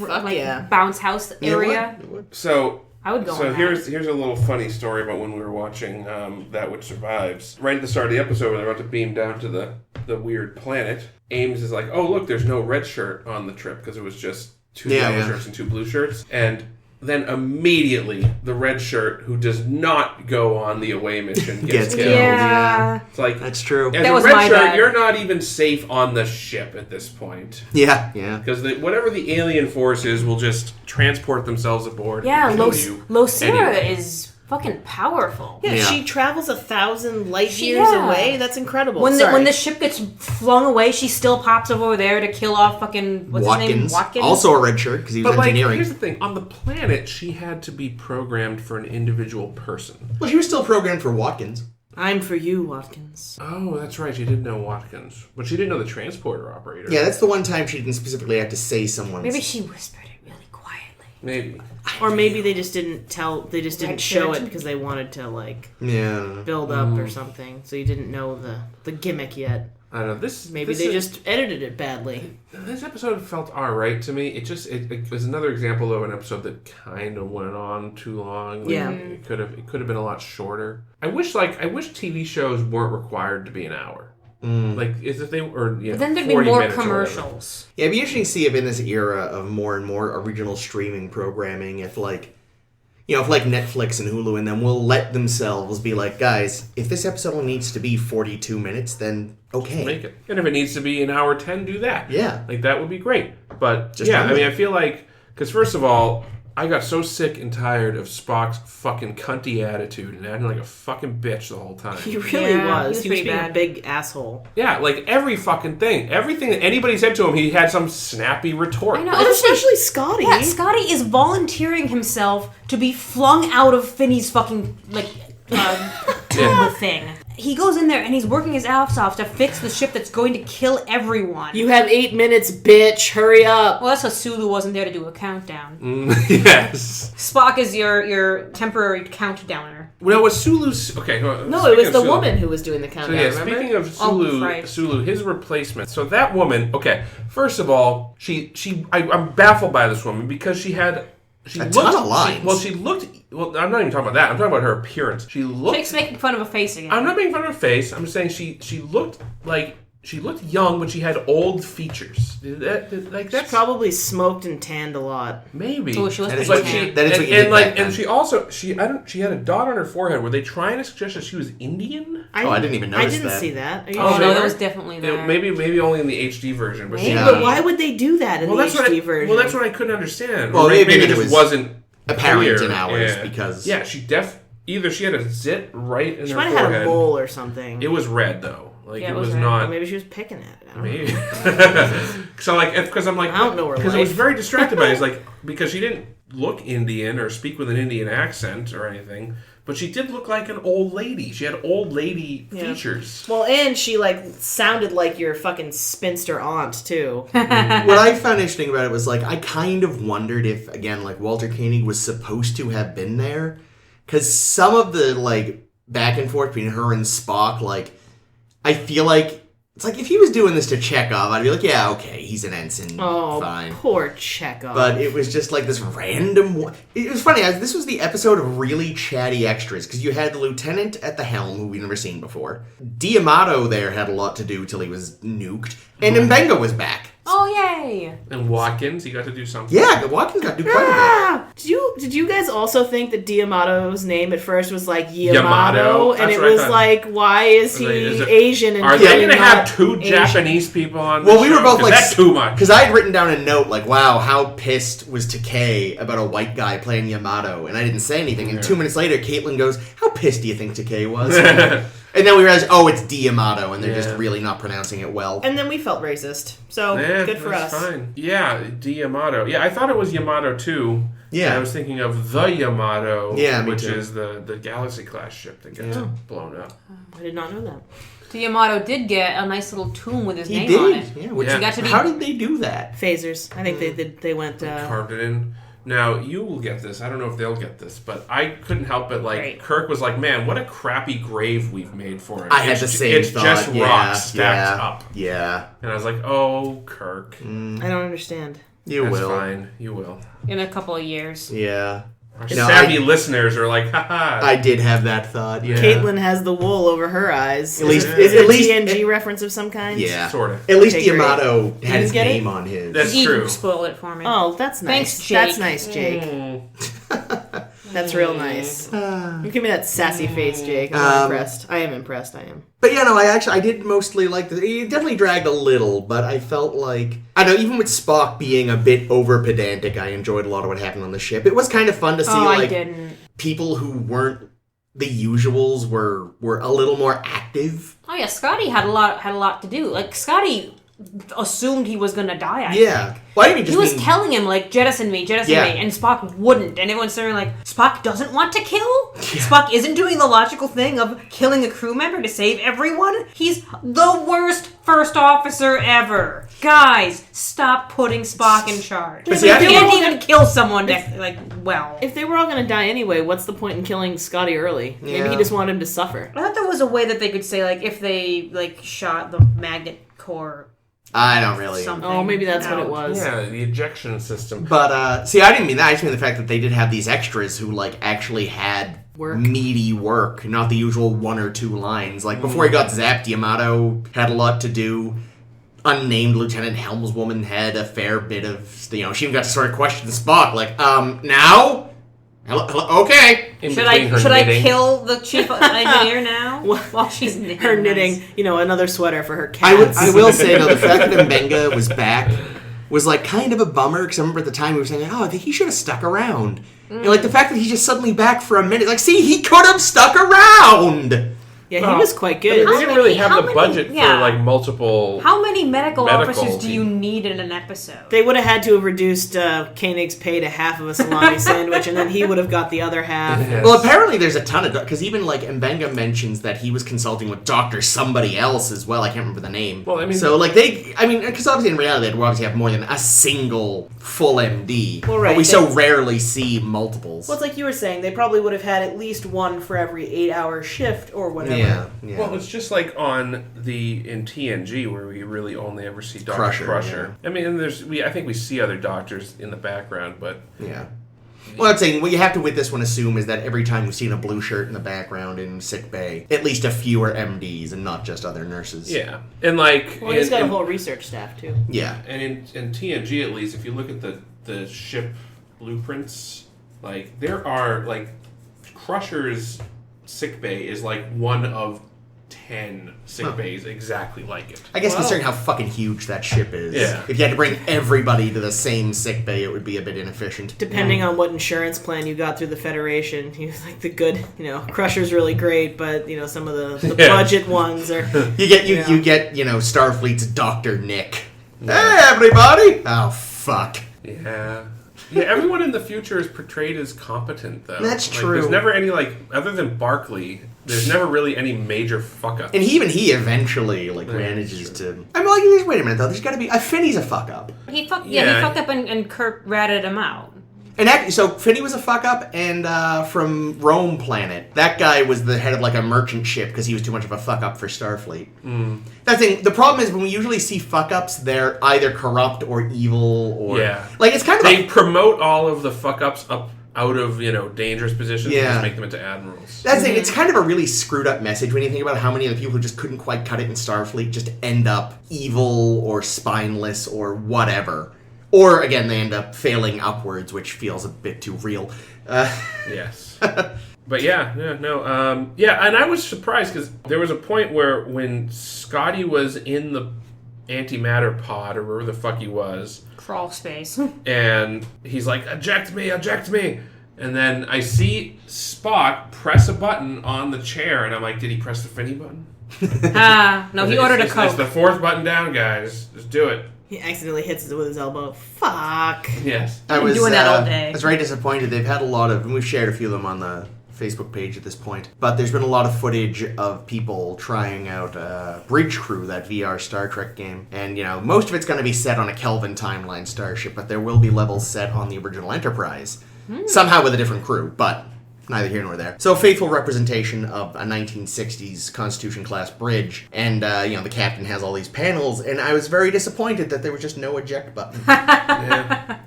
bounce house area. It would. So I would go. So here's a little funny story about when we were watching That Which Survives. Right at the start of the episode, when they're about to beam down to the weird planet, Ames is like, "Oh, look, there's no red shirt on the trip because it was just two yellow shirts and two blue shirts." And then immediately, the red shirt, who does not go on the away mission, gets killed. Yeah. It's like, that's true. That was a red my shirt, bad. you're not even safe on the ship at this point. Yeah. Because whatever the alien force is will just transport themselves aboard. Yeah, and kill you. Losera anyway. is fucking powerful. Yeah, she travels 1,000 light years away. That's incredible. When the ship gets flung away, she still pops over there to kill off fucking his name? Watkins. Also a red shirt because he was engineering. Here's the thing: on the planet, she had to be programmed for an individual person. Well, she was still programmed for Watkins. I'm for you, Watkins. Oh, that's right. She did know Watkins, but she didn't know the transporter operator. Yeah, that's the one time she didn't specifically have to say someone's. Maybe she whispered it really quietly. Maybe. Or maybe they just didn't tell. They just didn't show it because they wanted to build up or something. So you didn't know the gimmick yet. I don't know. They just edited it badly. This episode felt alright to me. It was another example of an episode that kind of went on too long. It could have been a lot shorter. I wish TV shows weren't required to be an hour. As if they were. But then there'd be more commercials. Yeah, it'd be interesting to see if in this era of more and more original streaming programming, if Netflix and Hulu and them will let themselves be like, guys, if this episode only needs to be 42 minutes, then okay. Make it. And if it needs to be an hour 10, do that. Yeah. That would be great. But, I feel like, because first of all, I got so sick and tired of Spock's fucking cunty attitude and acting like a fucking bitch the whole time. He really was. He was being bad. a big asshole. Yeah, every fucking thing. Everything that anybody said to him, he had some snappy retort. I know. Well, especially Scotty. Yeah, Scotty is volunteering himself to be flung out of Finney's fucking, tomb thing. He goes in there and he's working his ass off to fix the ship that's going to kill everyone. You have 8 minutes, bitch. Hurry up. Well, that's because Sulu wasn't there to do a countdown. Yes. Spock is your temporary countdowner. Well, was Sulu's... Okay. No, it was the woman who was doing the countdown, remember? Speaking of Sulu, his replacement. So that woman... Okay, first of all, I'm baffled by this woman because she had... a ton of lines. She looked Well, I'm not even talking about that. I'm talking about her appearance. She looked... Jake's making fun of a face again. I'm not making fun of her face. I'm just saying she looked like... She looked young, but she had old features. She probably smoked and tanned a lot. Maybe. Oh, she was That is pretty what tan. that is what you did back then. And she also she had a dot on her forehead. Were they trying to suggest that she was Indian? I didn't even notice that. I didn't see that. Are you Oh, sure? no, that was definitely there. Maybe only in the HD version. But Yeah. But why would they do that in the HD version? Well, that's what I couldn't understand. Well, Or maybe maybe it it just was wasn't apparent clear. in ours Yeah. because... Yeah, either she had a zit right in She her might have forehead. had a mole or something. It was red though. Like Yeah, it it was was red. not. Or maybe she was picking at it. I don't know. Maybe. So like, because I'm like, I don't know her because I was life. very distracted by it. It's like because she didn't look Indian or speak with an Indian accent or anything, but she did look like an old lady. She had old lady features. Well, and she sounded like your fucking spinster aunt too. What I found interesting about it was I kind of wondered if, again, Walter Koenig was supposed to have been there, because some of the back and forth between her and Spock, I feel like it's if he was doing this to Chekhov, I'd be like, yeah, okay, he's an ensign, fine. Poor Chekhov. But it was just this random one. It was funny. This was the episode of really chatty extras, because you had the lieutenant at the helm, who we've never seen before. D'Amato there had a lot to do till he was nuked, and Mbenga was back. Oh, yay! And Watkins, he got to do something. Yeah, Watkins got to do quite a bit. Did you guys also think that D'Amato's name at first was Yamato? Yamato? And That's it what I was thought. why is he Asian? And Are they going to not have two Asian? Japanese people on? Well, the we show? were both 'Cause that's too much. Because I had written down a note wow, how pissed was Takei about a white guy playing Yamato, and I didn't say anything. And 2 minutes later, Caitlin goes, "How pissed do you think Takei was?" And then we realized, it's D'Amato, and they're just really not pronouncing it well. And then we felt racist. So good for us. Fine. Yeah, D'Amato. Yeah, I thought it was Yamato too. Yeah. And I was thinking of the Yamato, me which too. is the Galaxy class ship that gets blown up. I did not know that. D'Amato did get a nice little tomb with his He name did. on it. Yeah, which He got to be... how did they do that? Phasers. I think they went. Carved it in. Now, you will get this. I don't know if they'll get this, but I couldn't help but Right. Kirk was like, man, what a crappy grave we've made for him. I had the same It's thought. just rocks stacked yeah, up. Yeah. And I was like, oh, Kirk. I don't understand. You That's will. fine. You will. In a couple of years. Yeah. Our No, savvy listeners are like, haha. I did have that thought, yeah. Caitlin has the wool over her eyes. At least- is it at a least- TNG reference of some kind? Yeah. Sort of. At least Okay, great. D'Amato had his get it? name on his. That's You true. spoiled it for me. Oh, that's nice. Thanks, Jake. That's nice, Jake. That's real nice. You give me that sassy face, Jake. I'm impressed. I am impressed. I am. But yeah, no, I did mostly like the. It definitely dragged a little, but I felt like I don't know. Even with Spock being a bit over pedantic, I enjoyed a lot of what happened on the ship. It was kind of fun to see I didn't. people who weren't the usuals were a little more active. Oh yeah, Scotty had a lot to do. Scotty assumed he was gonna die. I Yeah, think. well, I didn't He was telling him jettison me, Yeah. and Spock wouldn't, and everyone's saying Spock doesn't want to kill. Spock isn't doing the logical thing of killing a crew member to save everyone. He's the worst first officer ever. Guys, stop putting Spock in charge. But He see, I feel can't like- even kill someone. Well, If they were all going to die anyway, what's the point in killing Scotty early? Maybe Yeah. he just wanted him to suffer. I thought there was a way that they could say if they shot the magnet core. I don't really. Something. Oh, maybe that's what it out. was. Yeah, the ejection system. But see, I didn't mean that. I just mean the fact that they did have these extras who actually had Work. meaty work, not the usual one or two lines. Before he got zapped, D'Amato had a lot to do. Unnamed Lieutenant Helmswoman had a fair bit of, she even got to sort of question Spock, now? Hello, okay. In Should between her I knitting. kill the chief engineer now while she's knitting? Her knitting, another sweater for her I cats. will say, though, the fact that Mbenga was back was, kind of a bummer, because I remember at the time we were saying, I think he should have stuck around. The fact that he's just suddenly back for a minute, see, he could have stuck around! Yeah, he Well, was quite They good. didn't really have how the many- budget yeah. for multiple. How many medical Medical officers do you people. need in an episode? They would have had to have reduced Koenig's pay to half of a salami sandwich, and then he would have got the other half. Yes. Well, apparently there's a ton of... Because even, Mbenga mentions that he was consulting with Dr. somebody else as well. I can't remember the name. Well, I mean... So, because obviously in reality they obviously have more than a single full MD. Well, right, But we they- so rarely see multiples. Well, it's like you were saying, they probably would have had at least one for every 8-hour shift or whatever. Yeah. Well, it's just like in TNG where we really only ever see Dr. Crusher, Crusher. I mean, and I think we see other doctors in the background, but Yeah. Well, I'm saying what you have to with this one assume is that every time we've seen a blue shirt in the background in sick bay, at least a few are MDs and not just other nurses. Yeah, and like, Well, he's got a whole research staff too. Yeah, and in TNG at least, if you look at the ship blueprints, like there are like Crusher's sick bay is like one of 10 sick bays exactly like it. I guess considering how fucking huge that ship is, Yeah. if you had to bring everybody to the same sick bay, it would be a bit inefficient. Depending on what insurance plan you got through the Federation, you like the good, Crusher's really great, but some of the budget ones are. You get Starfleet's Dr. Nick. Hey, everybody! Oh, fuck. Yeah. Yeah, everyone in the future is portrayed as competent, though. That's true. There's never any, other than Barclay, there's never really any major fuck-ups. And even he eventually, manages to... I mean, wait a minute, though. There's got to be... Finney's a fuck-up. He fucked up and Kirk ratted him out. And actually, so Finney was a fuck-up, and from Rome Planet, that guy was the head of, a merchant ship because he was too much of a fuck-up for Starfleet. That thing, the problem is when we usually see fuck-ups, they're either corrupt or evil or... Yeah. It's kind of They promote all of the fuck-ups up out of, dangerous positions and just make them into admirals. That's it. It's kind of a really screwed up message when you think about how many of the people who just couldn't quite cut it in Starfleet just end up evil or spineless or whatever. Or, again, they end up failing upwards, which feels a bit too real. Yes. But and I was surprised because there was a point where when Scotty was in the antimatter pod, or wherever the fuck he was... Crawl space. And he's like, eject me! And then I see Spock press a button on the chair, and I'm like, did he press the Finney button? No, he ordered a Coke. It's the fourth button down, guys. Just do it. He accidentally hits it with his elbow. Fuck. Yes. I was doing that all day. I was very disappointed. They've had a lot of, and we've shared a few of them on the Facebook page at this point, but there's been a lot of footage of people trying out Bridge Crew, that VR Star Trek game, and most of it's going to be set on a Kelvin timeline starship, but there will be levels set on the original Enterprise, somehow with a different crew, but neither here nor there. So faithful representation of a 1960s Constitution class bridge, and the captain has all these panels, and I was very disappointed that there was just no eject button. Yeah.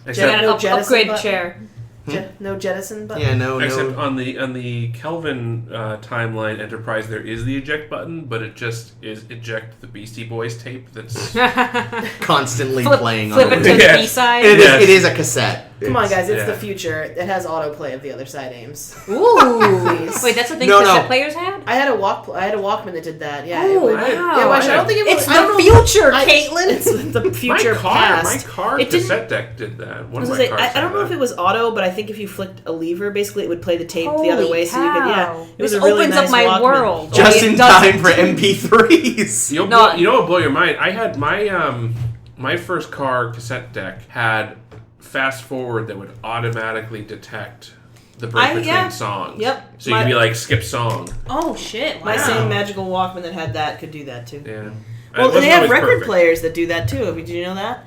Except no jettison upgrade button. chair. No jettison button? Yeah, no. Except on the Kelvin timeline Enterprise, there is the eject button, but it just is eject the Beastie Boys tape that's Constantly playing flip on it to the B-side. It is a cassette. Come on, guys, it's the future. It has autoplay of the other side, Ames. Ooh. Please. Wait, that's the thing No, cassette no. players had? I had a Walkman that did that. Yeah. Ooh, it wow. Yeah, well, I don't think it was. It's I don't the know- future, I- Caitlin. It's the future my past. car It didn't- cassette deck did that. One of my I cars don't had know if that. it was auto, but I think if you flicked a lever, basically it would play the tape the Holy other way, so you could. Yeah, cow. it was This a really opens nice up my Walkman. world. Just It in doesn't. time for MP3s. You No. know what will blow your mind? I had my first car cassette deck had fast forward that would automatically detect the break between songs. Yep. So you'd be like, skip song. Oh, shit. My wow. same magical Walkman that had that could do that too. Yeah. Well, It and wasn't they have always record perfect. players that do that too. Did you know that?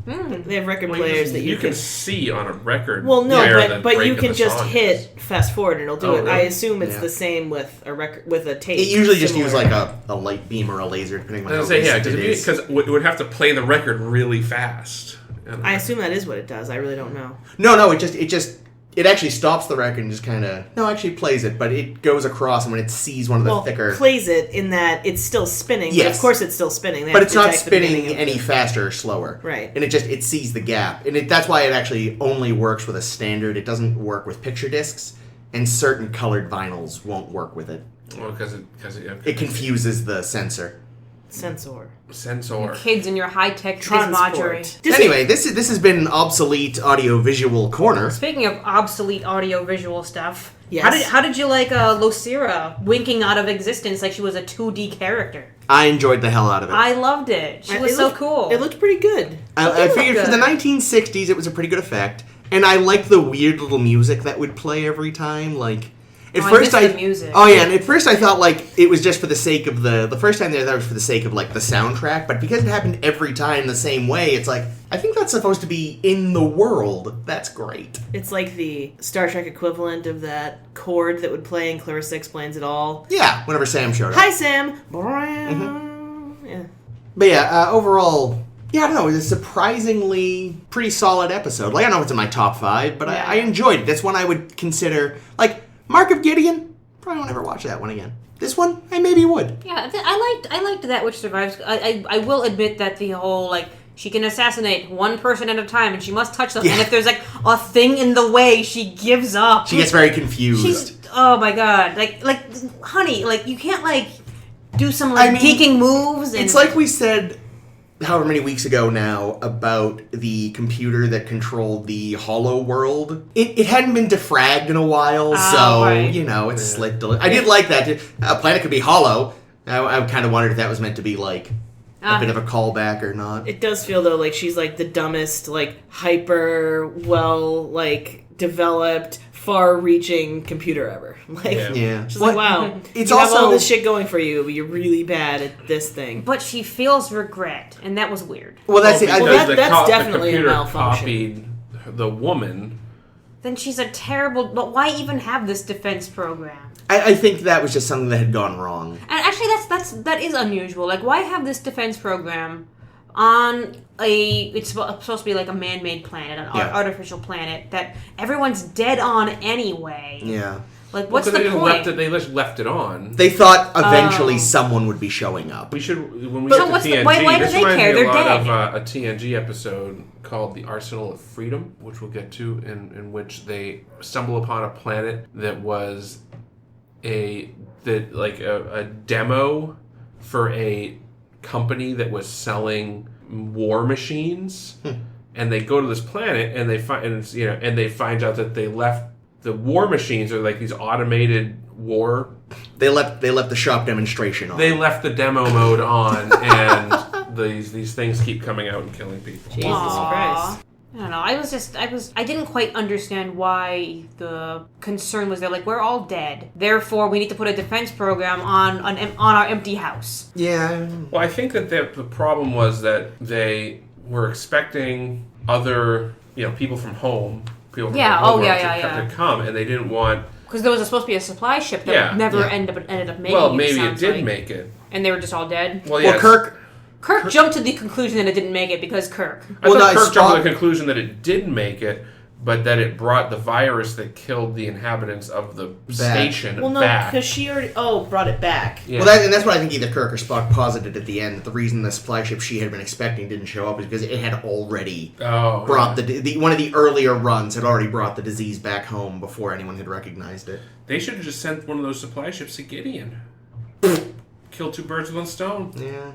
They have record Well, players that you can. can see on a record. Well, no, where the but break you in can the just song hit is. fast forward and it'll do Oh, it. really? I assume it's Yeah. the same with a record with a tape. It usually just similar. uses a light beam or a laser, depending on I how was gonna say, yeah, recent it is. because it would have to play the record really fast. I assume that is what it does. I really don't know. No, it actually stops the record and just kind of... No, actually plays it, but it goes across, and when it sees one of the thicker... plays it in that it's still spinning. But Yes. of course it's still spinning. They But have it's to not detect the beginning spinning of any the- faster or slower. Right. And it sees the gap. And that's why it actually only works with a standard. It doesn't work with picture discs, and certain colored vinyls won't work with it. Well, because It confuses the sensor. Sensor. Kids in your high-tech Transport. gizmodery. Anyway, this has been an obsolete audio-visual corner. Speaking of obsolete audio-visual stuff, Yes. how did you like Lucira winking out of existence like she was a 2D character? I enjoyed the hell out of it. I loved it. She was It so looked- cool. It looked pretty good. I figured look for the good. 1960s, it was a pretty good effect. And I liked the weird little music that would play every time. At I first miss the music. Oh yeah, and at first I thought it was just for the sake of the first time there that was for the sake of the soundtrack, but because it happened every time the same way, it's I think that's supposed to be in the world. That's great. It's like the Star Trek equivalent of that chord that would play in Clarissa Explains It All. Yeah, whenever Sam showed up. Hi, Sam. Mm-hmm. Yeah. But yeah, overall, Yeah, I don't know. It was a surprisingly pretty solid episode. Like, I don't know if it's in my top 5, but Yeah. I enjoyed it. That's one I would consider. Like, Mark of Gideon, probably won't ever watch that one again. This one, I maybe would. Yeah, I liked That Which Survives. I will admit that the whole, like, she can assassinate one person at a time and she must touch them. Yeah. And if there's, like, a thing in the way, she gives up. She gets very confused. Oh my god. Like, honey, like, you can't, like, do some, like, geeking moves. And It's like we said however many weeks ago now about the computer that controlled the Hollow world. It hadn't been defragged in a while, so, right. you know, it slipped a little. I did like that. A planet could be hollow. I kind of wondered if that was meant to be, like, a bit of a callback or not. It does feel, though, like she's, like, the dumbest, like, hyper, well, like, developed, far-reaching computer ever. Like, Yeah. she's like, wow, It's you have all also- this shit going for you, but you're really bad at this thing. But she feels regret, and that was weird. Well, that's it. Well, Because that's definitely a the computer malfunction. copied the woman. Then she's a terrible... But why even have this defense program? I think that was just something that had gone wrong. And actually, that is unusual. Like, why have this defense program on it's supposed to be like a man-made planet, an artificial planet that everyone's dead on anyway? Yeah. Like, what's Well, the point? they just left it on. They thought eventually someone would be showing up. We should, when we So get to what's the- TNG, why do this they reminds care? me a They're lot dead. of a TNG episode called The Arsenal of Freedom, which we'll get to, in which they stumble upon a planet that was a demo for a company that was selling war machines, and they go to this planet and they find out that they left the war machines are like these automated war. They left the shop demonstration on. They left the demo mode on, and these things keep coming out and killing people. Jesus Aw. Christ. I don't know. I didn't quite understand why the concern was there. Like, we're all dead. Therefore, we need to put a defense program on our empty house. Yeah. Well, I think that the problem was that they were expecting other, people from home, people from Yeah, the home oh, world yeah. to come, and they didn't want. Because there was supposed to be a supply ship that never ended up making it. Well, maybe it sounds did like. make it. And they were just all dead? Well, Well, Kirk Jumped to the conclusion that it didn't make it because Kirk. I thought Kirk Spock- jumped to the conclusion that it did make it, but that it brought the virus that killed the inhabitants of the station Well, no, back. because she already brought it back. Yeah. Well, that's what I think either Kirk or Spock posited at the end. That the reason the supply ship she had been expecting didn't show up is because it had already brought the one of the earlier runs had already brought the disease back home before anyone had recognized it. They should have just sent one of those supply ships to Gideon. Kill two birds with one stone. Yeah.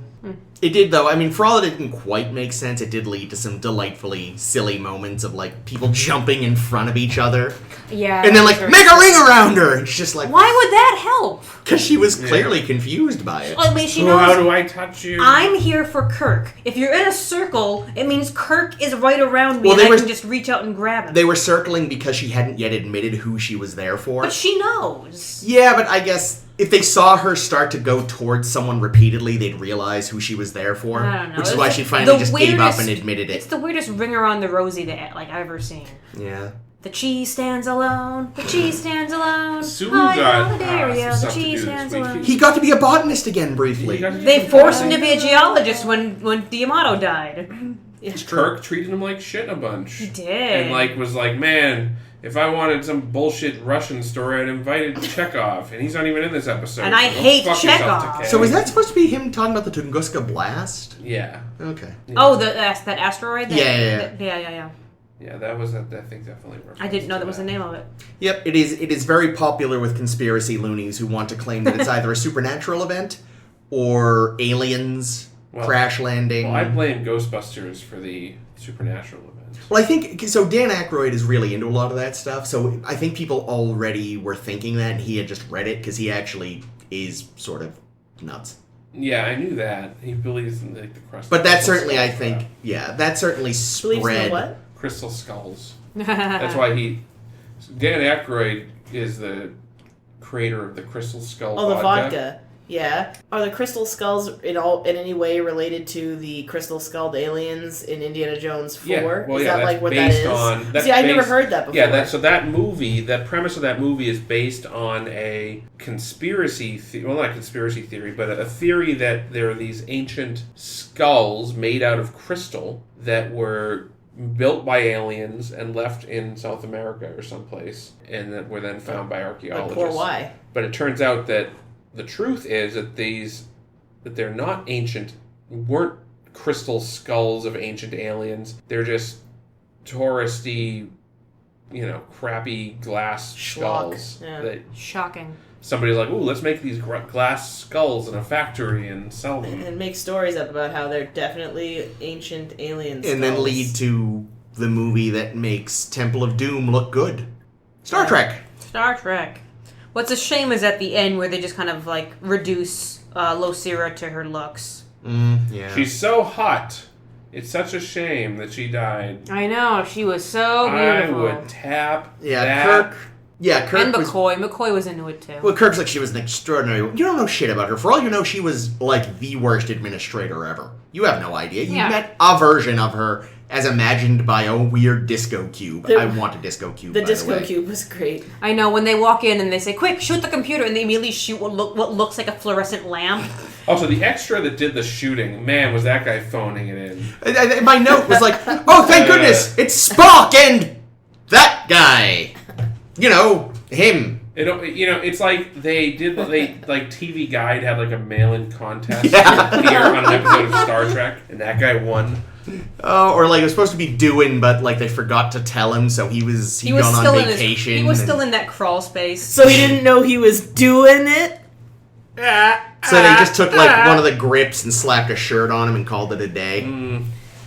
It did, though. I mean, for all it didn't quite make sense, it did lead to some delightfully silly moments of, like, people jumping in front of each other. Yeah. And then, like, make a ring around her! It's just like... Why would that help? Because she was clearly confused by it. I mean, she Well, how knows do I touch you? I'm here for Kirk. If you're in a circle, it means Kirk is right around me Well, and they I were- can just reach out and grab him. They were circling because she hadn't yet admitted who she was there for. But she knows. Yeah, but I guess if they saw her start to go towards someone repeatedly, they'd realize who she was there for. I don't know. Which is It's why like she finally the just gave up weirdest- and admitted It's it. the weirdest ring around the rosy that I've ever seen. Yeah. The cheese stands alone. The cheese stands alone. Sulu High got on the dairy, some the stuff to cheese do this stands week. alone. He got to be a botanist again briefly. They forced him to be a geologist when D'Amato died. Kirk treated him like shit a bunch. He did. And was like, man, if I wanted some bullshit Russian story, I'd invited Chekhov, and he's not even in this episode. And I So go hate fuck yourself, Chekhov. Takei. So is that supposed to be him talking about the Tunguska blast? Yeah. Okay. Oh, that asteroid? Yeah. Yeah. Yeah, that was, I think, definitely. I didn't know that was the name of it. Yep, it is very popular with conspiracy loonies who want to claim that it's either a supernatural event or aliens crash landing. Well, I blame Ghostbusters for the supernatural event. Well, I think, so Dan Aykroyd is really into a lot of that stuff, so I think people already were thinking that, and he had just read it, because he actually is sort of nuts. Yeah, I knew that. He believes in the crystal. But that certainly, skull I think, crap. that certainly Believes spread. in what? Crystal skulls. That's why Dan Aykroyd is the creator of the Crystal Skull Oh, the vodka. vodka. Yeah. Are the crystal skulls in any way related to the crystal skulled aliens in Indiana Jones 4? Yeah, well, is yeah, that that's like what based that is? on. That's See, I never based- heard that before. Yeah, so that movie, that premise of that movie is based on a conspiracy. Well, not conspiracy theory, but a theory that there are these ancient skulls made out of crystal that were built by aliens and left in South America or someplace, and that were then found by archaeologists. Like, poor why? But it turns out that the truth is that they're not ancient, weren't crystal skulls of ancient aliens. They're just touristy, crappy glass skulls. Yeah. That Shocking. somebody's like, ooh, let's make these glass skulls in a factory and sell them. And make stories up about how they're definitely ancient aliens. And then lead to the movie that makes Temple of Doom look good. Star Trek. Star Trek. What's a shame is at the end where they just kind of like reduce Losira to her looks. Yeah. She's so hot. It's such a shame that she died. I know, she was so beautiful. I would tap Yeah, that. Kirk. Yeah, Kirk And was... McCoy. McCoy was into it too. Well, Kirk's like, she was an extraordinary... You don't know shit about her. For all you know, she was, like, the worst administrator ever. You have no idea. You met a version of her as imagined by a weird disco cube. I want a disco cube, The by disco the way. cube was great. I know, when they walk in and they say, quick, shoot the computer, and they immediately shoot what looks like a fluorescent lamp. Also, the extra that did the shooting, man, was that guy phoning it in. My note was like, oh, thank goodness, it's Spock and that guy. Him. It's like they TV Guide had like a mail-in contest Yeah. to appear on an episode of Star Trek, and that guy won. Oh, or like it was supposed to be doing, but like they forgot to tell him, so he'd gone on vacation. He was still in that crawl space. So he didn't know he was doing it? So they just took like one of the grips and slapped a shirt on him and called it a day.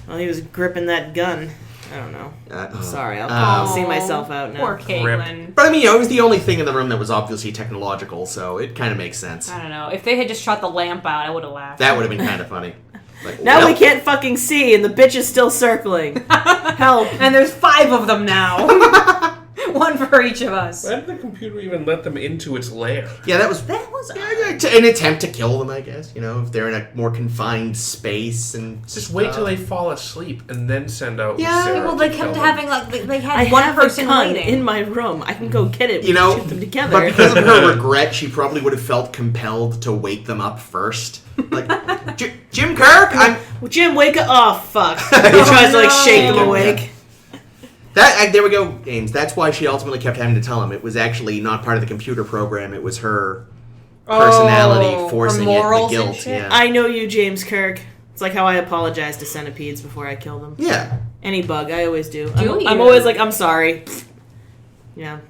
Well, he was gripping that gun. I don't know. Sorry, Oh. I'll see myself out now. Poor Caitlin. But I mean, it was the only thing in the room that was obviously technological, so it kind of makes sense. I don't know. If they had just shot the lamp out, I would have laughed. That would have been kind of funny. Like, Now we can't fucking see, and the bitch is still circling. Help. And there's 5 of them now. One for each of us. Why did the computer even let them into its lair? Yeah, that was an attempt to kill them, I guess. If they're in a more confined space and Just wait till they fall asleep and then send out. Yeah, Sarah well, they to kept kill having them. they had I one have person a gun waiting. in my room. I can go get it. We can shoot them together. But because of her regret, she probably would have felt compelled to wake them up first. Like, Jim Kirk, Well, Jim, wake up! Oh fuck! He tries to shake them awake. There we go, Ames. That's why she ultimately kept having to tell him. It was actually not part of the computer program. It was her personality forcing it, the guilt. and shit? Yeah. I know you, James Kirk. It's like how I apologize to centipedes before I kill them. Yeah. Any bug, I always do. Do you? I'm always like, I'm sorry. Yeah.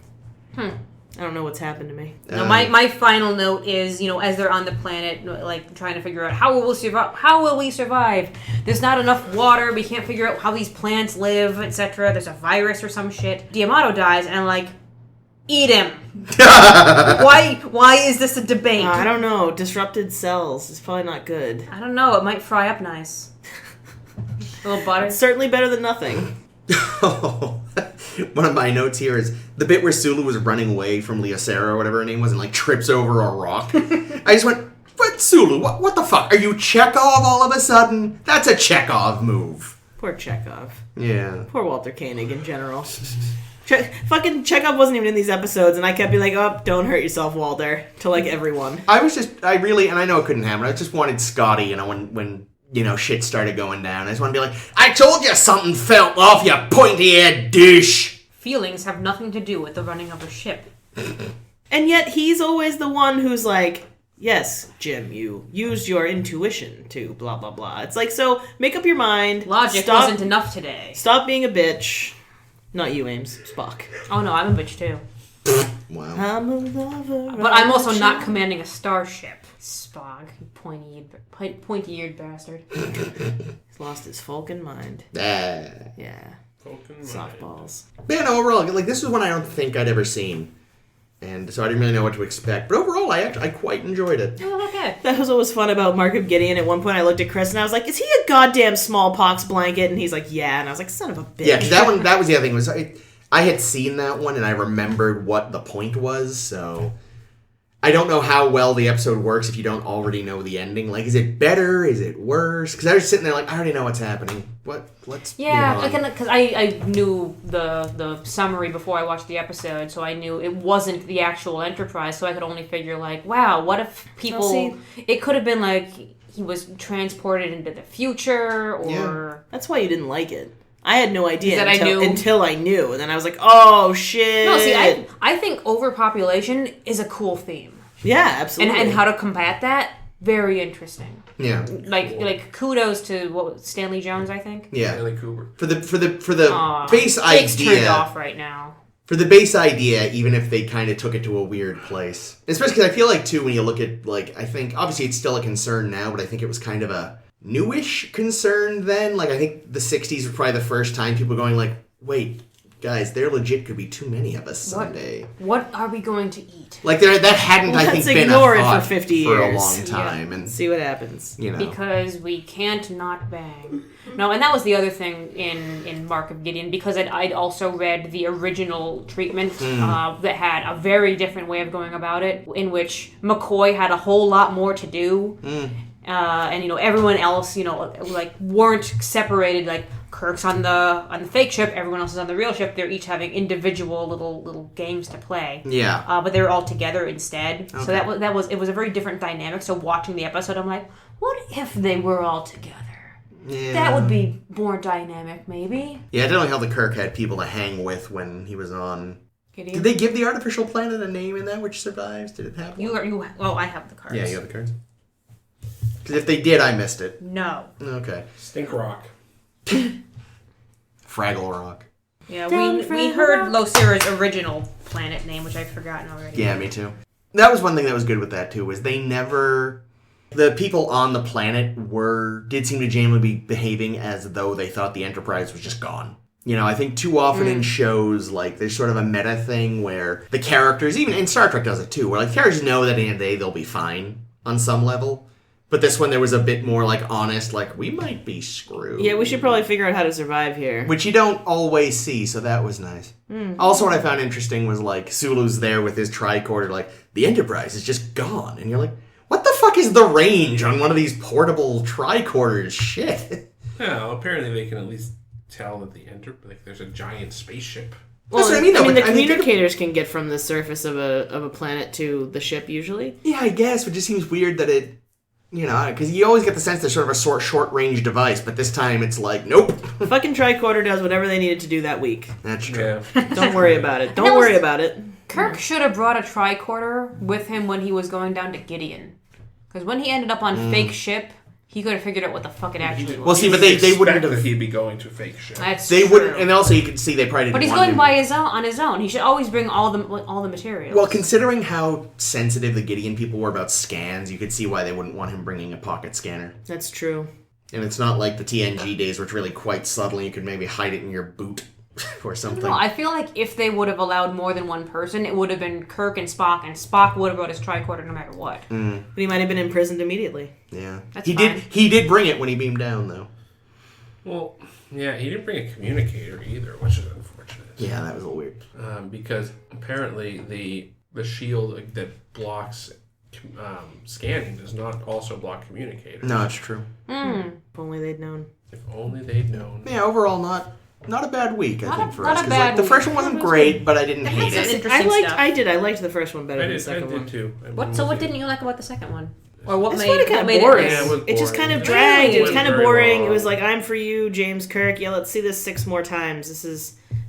Hmm. I don't know what's happened to me. No, my final note is, as they're on the planet, like trying to figure out how will we survive? There's not enough water. We can't figure out how these plants live, etc. There's a virus or some shit. Diamato dies, and I'm like, eat him. Why is this a debate? I don't know. Disrupted cells is probably not good. I don't know. It might fry up nice. A little butter. It's certainly better than nothing. One of my notes here is the bit where Sulu was running away from Leocera or whatever her name was and trips over a rock. I just went, what, Sulu? What the fuck? Are you Chekhov all of a sudden? That's a Chekhov move. Poor Chekhov. Yeah. Poor Walter Koenig in general. Fucking Chekhov wasn't even in these episodes, and I kept being like, oh, don't hurt yourself, Walter, to everyone. I know it couldn't happen. I just wanted Scotty, when shit started going down. I just want to be like, I told you something fell off, you pointy-head douche. Feelings have nothing to do with the running of a ship. And yet he's always the one who's like, yes, Jim, you used your intuition to blah, blah, blah. It's like, so make up your mind. Logic wasn't enough today. Stop being a bitch. Not you, Ames. Spock. Oh no, I'm a bitch too. Wow. I'm a lover. But I'm also not commanding a starship. Spock, you pointy-eared bastard. He's lost his Falcon mind. Yeah. Softballs. Man, overall, this is one I don't think I'd ever seen. And so I didn't really know what to expect. But overall, I quite enjoyed it. Oh, okay. That was what was fun about Mark of Gideon. At one point, I looked at Chris and I was like, is he a goddamn smallpox blanket? And he's like, yeah. And I was like, son of a bitch. Yeah, because that was the other thing. I had seen that one and I remembered what the point was, so... I don't know how well the episode works if you don't already know the ending. Like, is it better? Is it worse? Because I was sitting there like, I already know what's happening. Let's move on. Because I knew the summary before I watched the episode, so I knew it wasn't the actual Enterprise, so I could only figure, like, wow, what if people... It could have been, like, he was transported into the future, or... Yeah. That's why you didn't like it. I had no idea until I knew, and then I was like, "Oh shit!" No, see, I think overpopulation is a cool theme. Yeah, absolutely. And how to combat that, very interesting. Yeah, like kudos to Stanley Jones, I think. Yeah, Stanley Cooper. For the base idea. It's turned off right now. For the base idea, even if they kind of took it to a weird place, especially because I feel like too when you look at I think obviously it's still a concern now, but I think it was kind of a newish concern then. Like, I think the 60s were probably the first time people were going like, wait, guys, there legit could be too many of us someday. What are we going to eat? Like, that hadn't, I think, been a thought for 50 for years. a long time. And see what happens. Because we can't not bang. No, and that was the other thing in Mark of Gideon, because I'd also read the original treatment that had a very different way of going about it, in which McCoy had a whole lot more to do. And everyone else, like, weren't separated. Like, Kirk's on the fake ship, everyone else is on the real ship. They're each having individual little games to play. Yeah. But they were all together instead. Okay. So it was a very different dynamic. So watching the episode, I'm like, what if they were all together? Yeah. That would be more dynamic, maybe. Yeah, I don't know how the Kirk had people to hang with when he was on. Gideon? Did they give the artificial planet a name in that which survives? Did it have one? Oh, I have the cards. Yeah, you have the cards. Because if they did, I missed it. No. Okay. Stink Rock. Fraggle Rock. Yeah, we heard Losira's original planet name, which I've forgotten already. Yeah, me too. That was one thing that was good with that too, was the people on the planet did seem to genuinely be behaving as though they thought the Enterprise was just gone. I think too often in shows, like, there's sort of a meta thing where the characters, even in Star Trek does it too, where like characters know that at the end of the day they'll be fine on some level. But this one, there was a bit more, like, honest, like, we might be screwed. Yeah, we should probably figure out how to survive here. Which you don't always see, so that was nice. Also, what I found interesting was, like, Sulu's there with his tricorder, like, the Enterprise is just gone. And you're like, what the fuck is the range on one of these portable tricorders? Shit. Well, apparently they can at least tell that there's a giant spaceship. Well, that's what I mean, though. The communicators can get from the surface of a planet to the ship, usually. Yeah, I guess, but it just seems weird that it... because you always get the sense there's sort of a short-range device, but this time it's like, nope. Fucking tricorder does whatever they needed to do that week. That's true. Yeah. Don't worry about it. Don't worry about it. Kirk should have brought a tricorder with him when he was going down to Gideon. Because when he ended up on fake ship, he could have figured out what the fuck it actually was. Well, see, but they wouldn't have... that he'd be going to fake ship. That's true. Wouldn't, and also you can see they probably didn't But he's want going on his own. He should always bring all the materials. Well, considering how sensitive the Gideon people were about scans, you could see why they wouldn't want him bringing a pocket scanner. That's true. And it's not like the TNG days where it's really quite subtle and you could maybe hide it in your boot or something. No, I feel like if they would have allowed more than one person, it would have been Kirk and Spock would have brought his tricorder no matter what. But he might have been imprisoned immediately. Yeah. That's fine. He did bring it when he beamed down, though. Well, yeah, he didn't bring a communicator either, which is unfortunate. Yeah, that was a little weird. Because apparently the shield that blocks scanning does not also block communicators. No, it's true. If only they'd known. If only they'd known. Yeah, overall, not a bad week, I think, for us. Not the first one wasn't great, but I didn't hate it. I liked the first one better than the second one. I did too. What didn't you like about the second one? Or what It's made it kind of boring. it just kind of boring. dragged. It was kind of boring. Long. It was like, I'm for you, James Kirk. Yeah, let's see this 6 more times.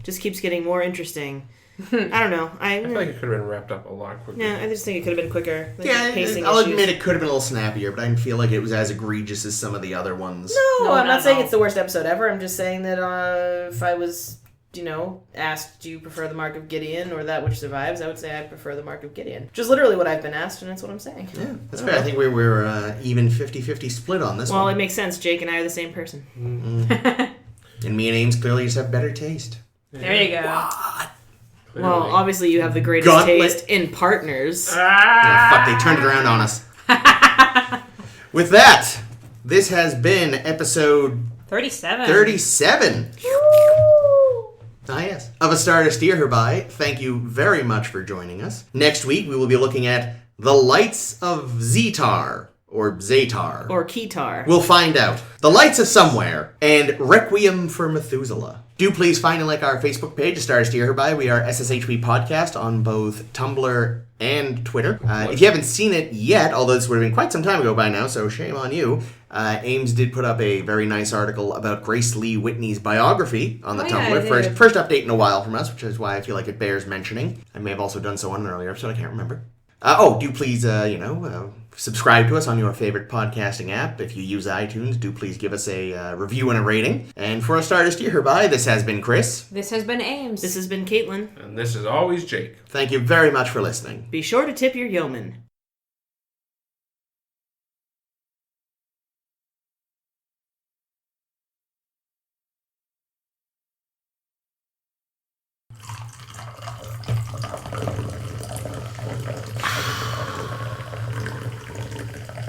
Just keeps getting more interesting. I don't know. I feel like it could have been wrapped up a lot quicker. Yeah, I just think it could have been quicker. I'll admit it could have been a little snappier, but I didn't feel like it was as egregious as some of the other ones. No, I'm not saying it's the worst episode ever. I'm just saying that if I was, asked, do you prefer the Mark of Gideon or that which survives, I would say I prefer the Mark of Gideon. Which is literally what I've been asked, and that's what I'm saying. Yeah, that's fair. I think we were even 50-50 split on this one. Well, it makes sense. Jake and I are the same person. And me and Ames clearly just have better taste. There you go. What? Well, obviously you have the greatest taste in partners. Yeah, fuck, they turned it around on us. With that, this has been episode 37. Yes. Of A Star to Steer Her By. Thank you very much for joining us. Next week, we will be looking at The Lights of Zetar, or Zatar. Or Ketar. We'll find out. The Lights of Somewhere, and Requiem for Methuselah. Do please find and like our Facebook page, A Star to Steer Her By. We are SSHB Podcast on both Tumblr and Twitter. If you haven't seen it yet, although this would have been quite some time ago by now, so shame on you, Ames did put up a very nice article about Grace Lee Whitney's biography on the Tumblr. First update in a while from us, which is why I feel like it bears mentioning. I may have also done so on an earlier episode, I can't remember. Do please, subscribe to us on your favorite podcasting app. If you use iTunes, do please give us a review and a rating. And for A Star to Steer Her By, this has been Chris. This has been Ames. This has been Caitlin. And this is always Jake. Thank you very much for listening. Be sure to tip your yeoman.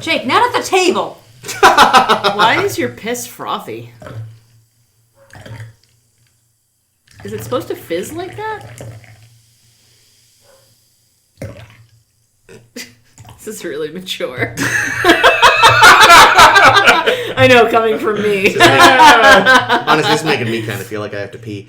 Jake, not at the table! Why is your piss frothy? Is it supposed to fizz like that? This is really mature. I know, coming from me. Honestly, this is making me kind of feel like I have to pee.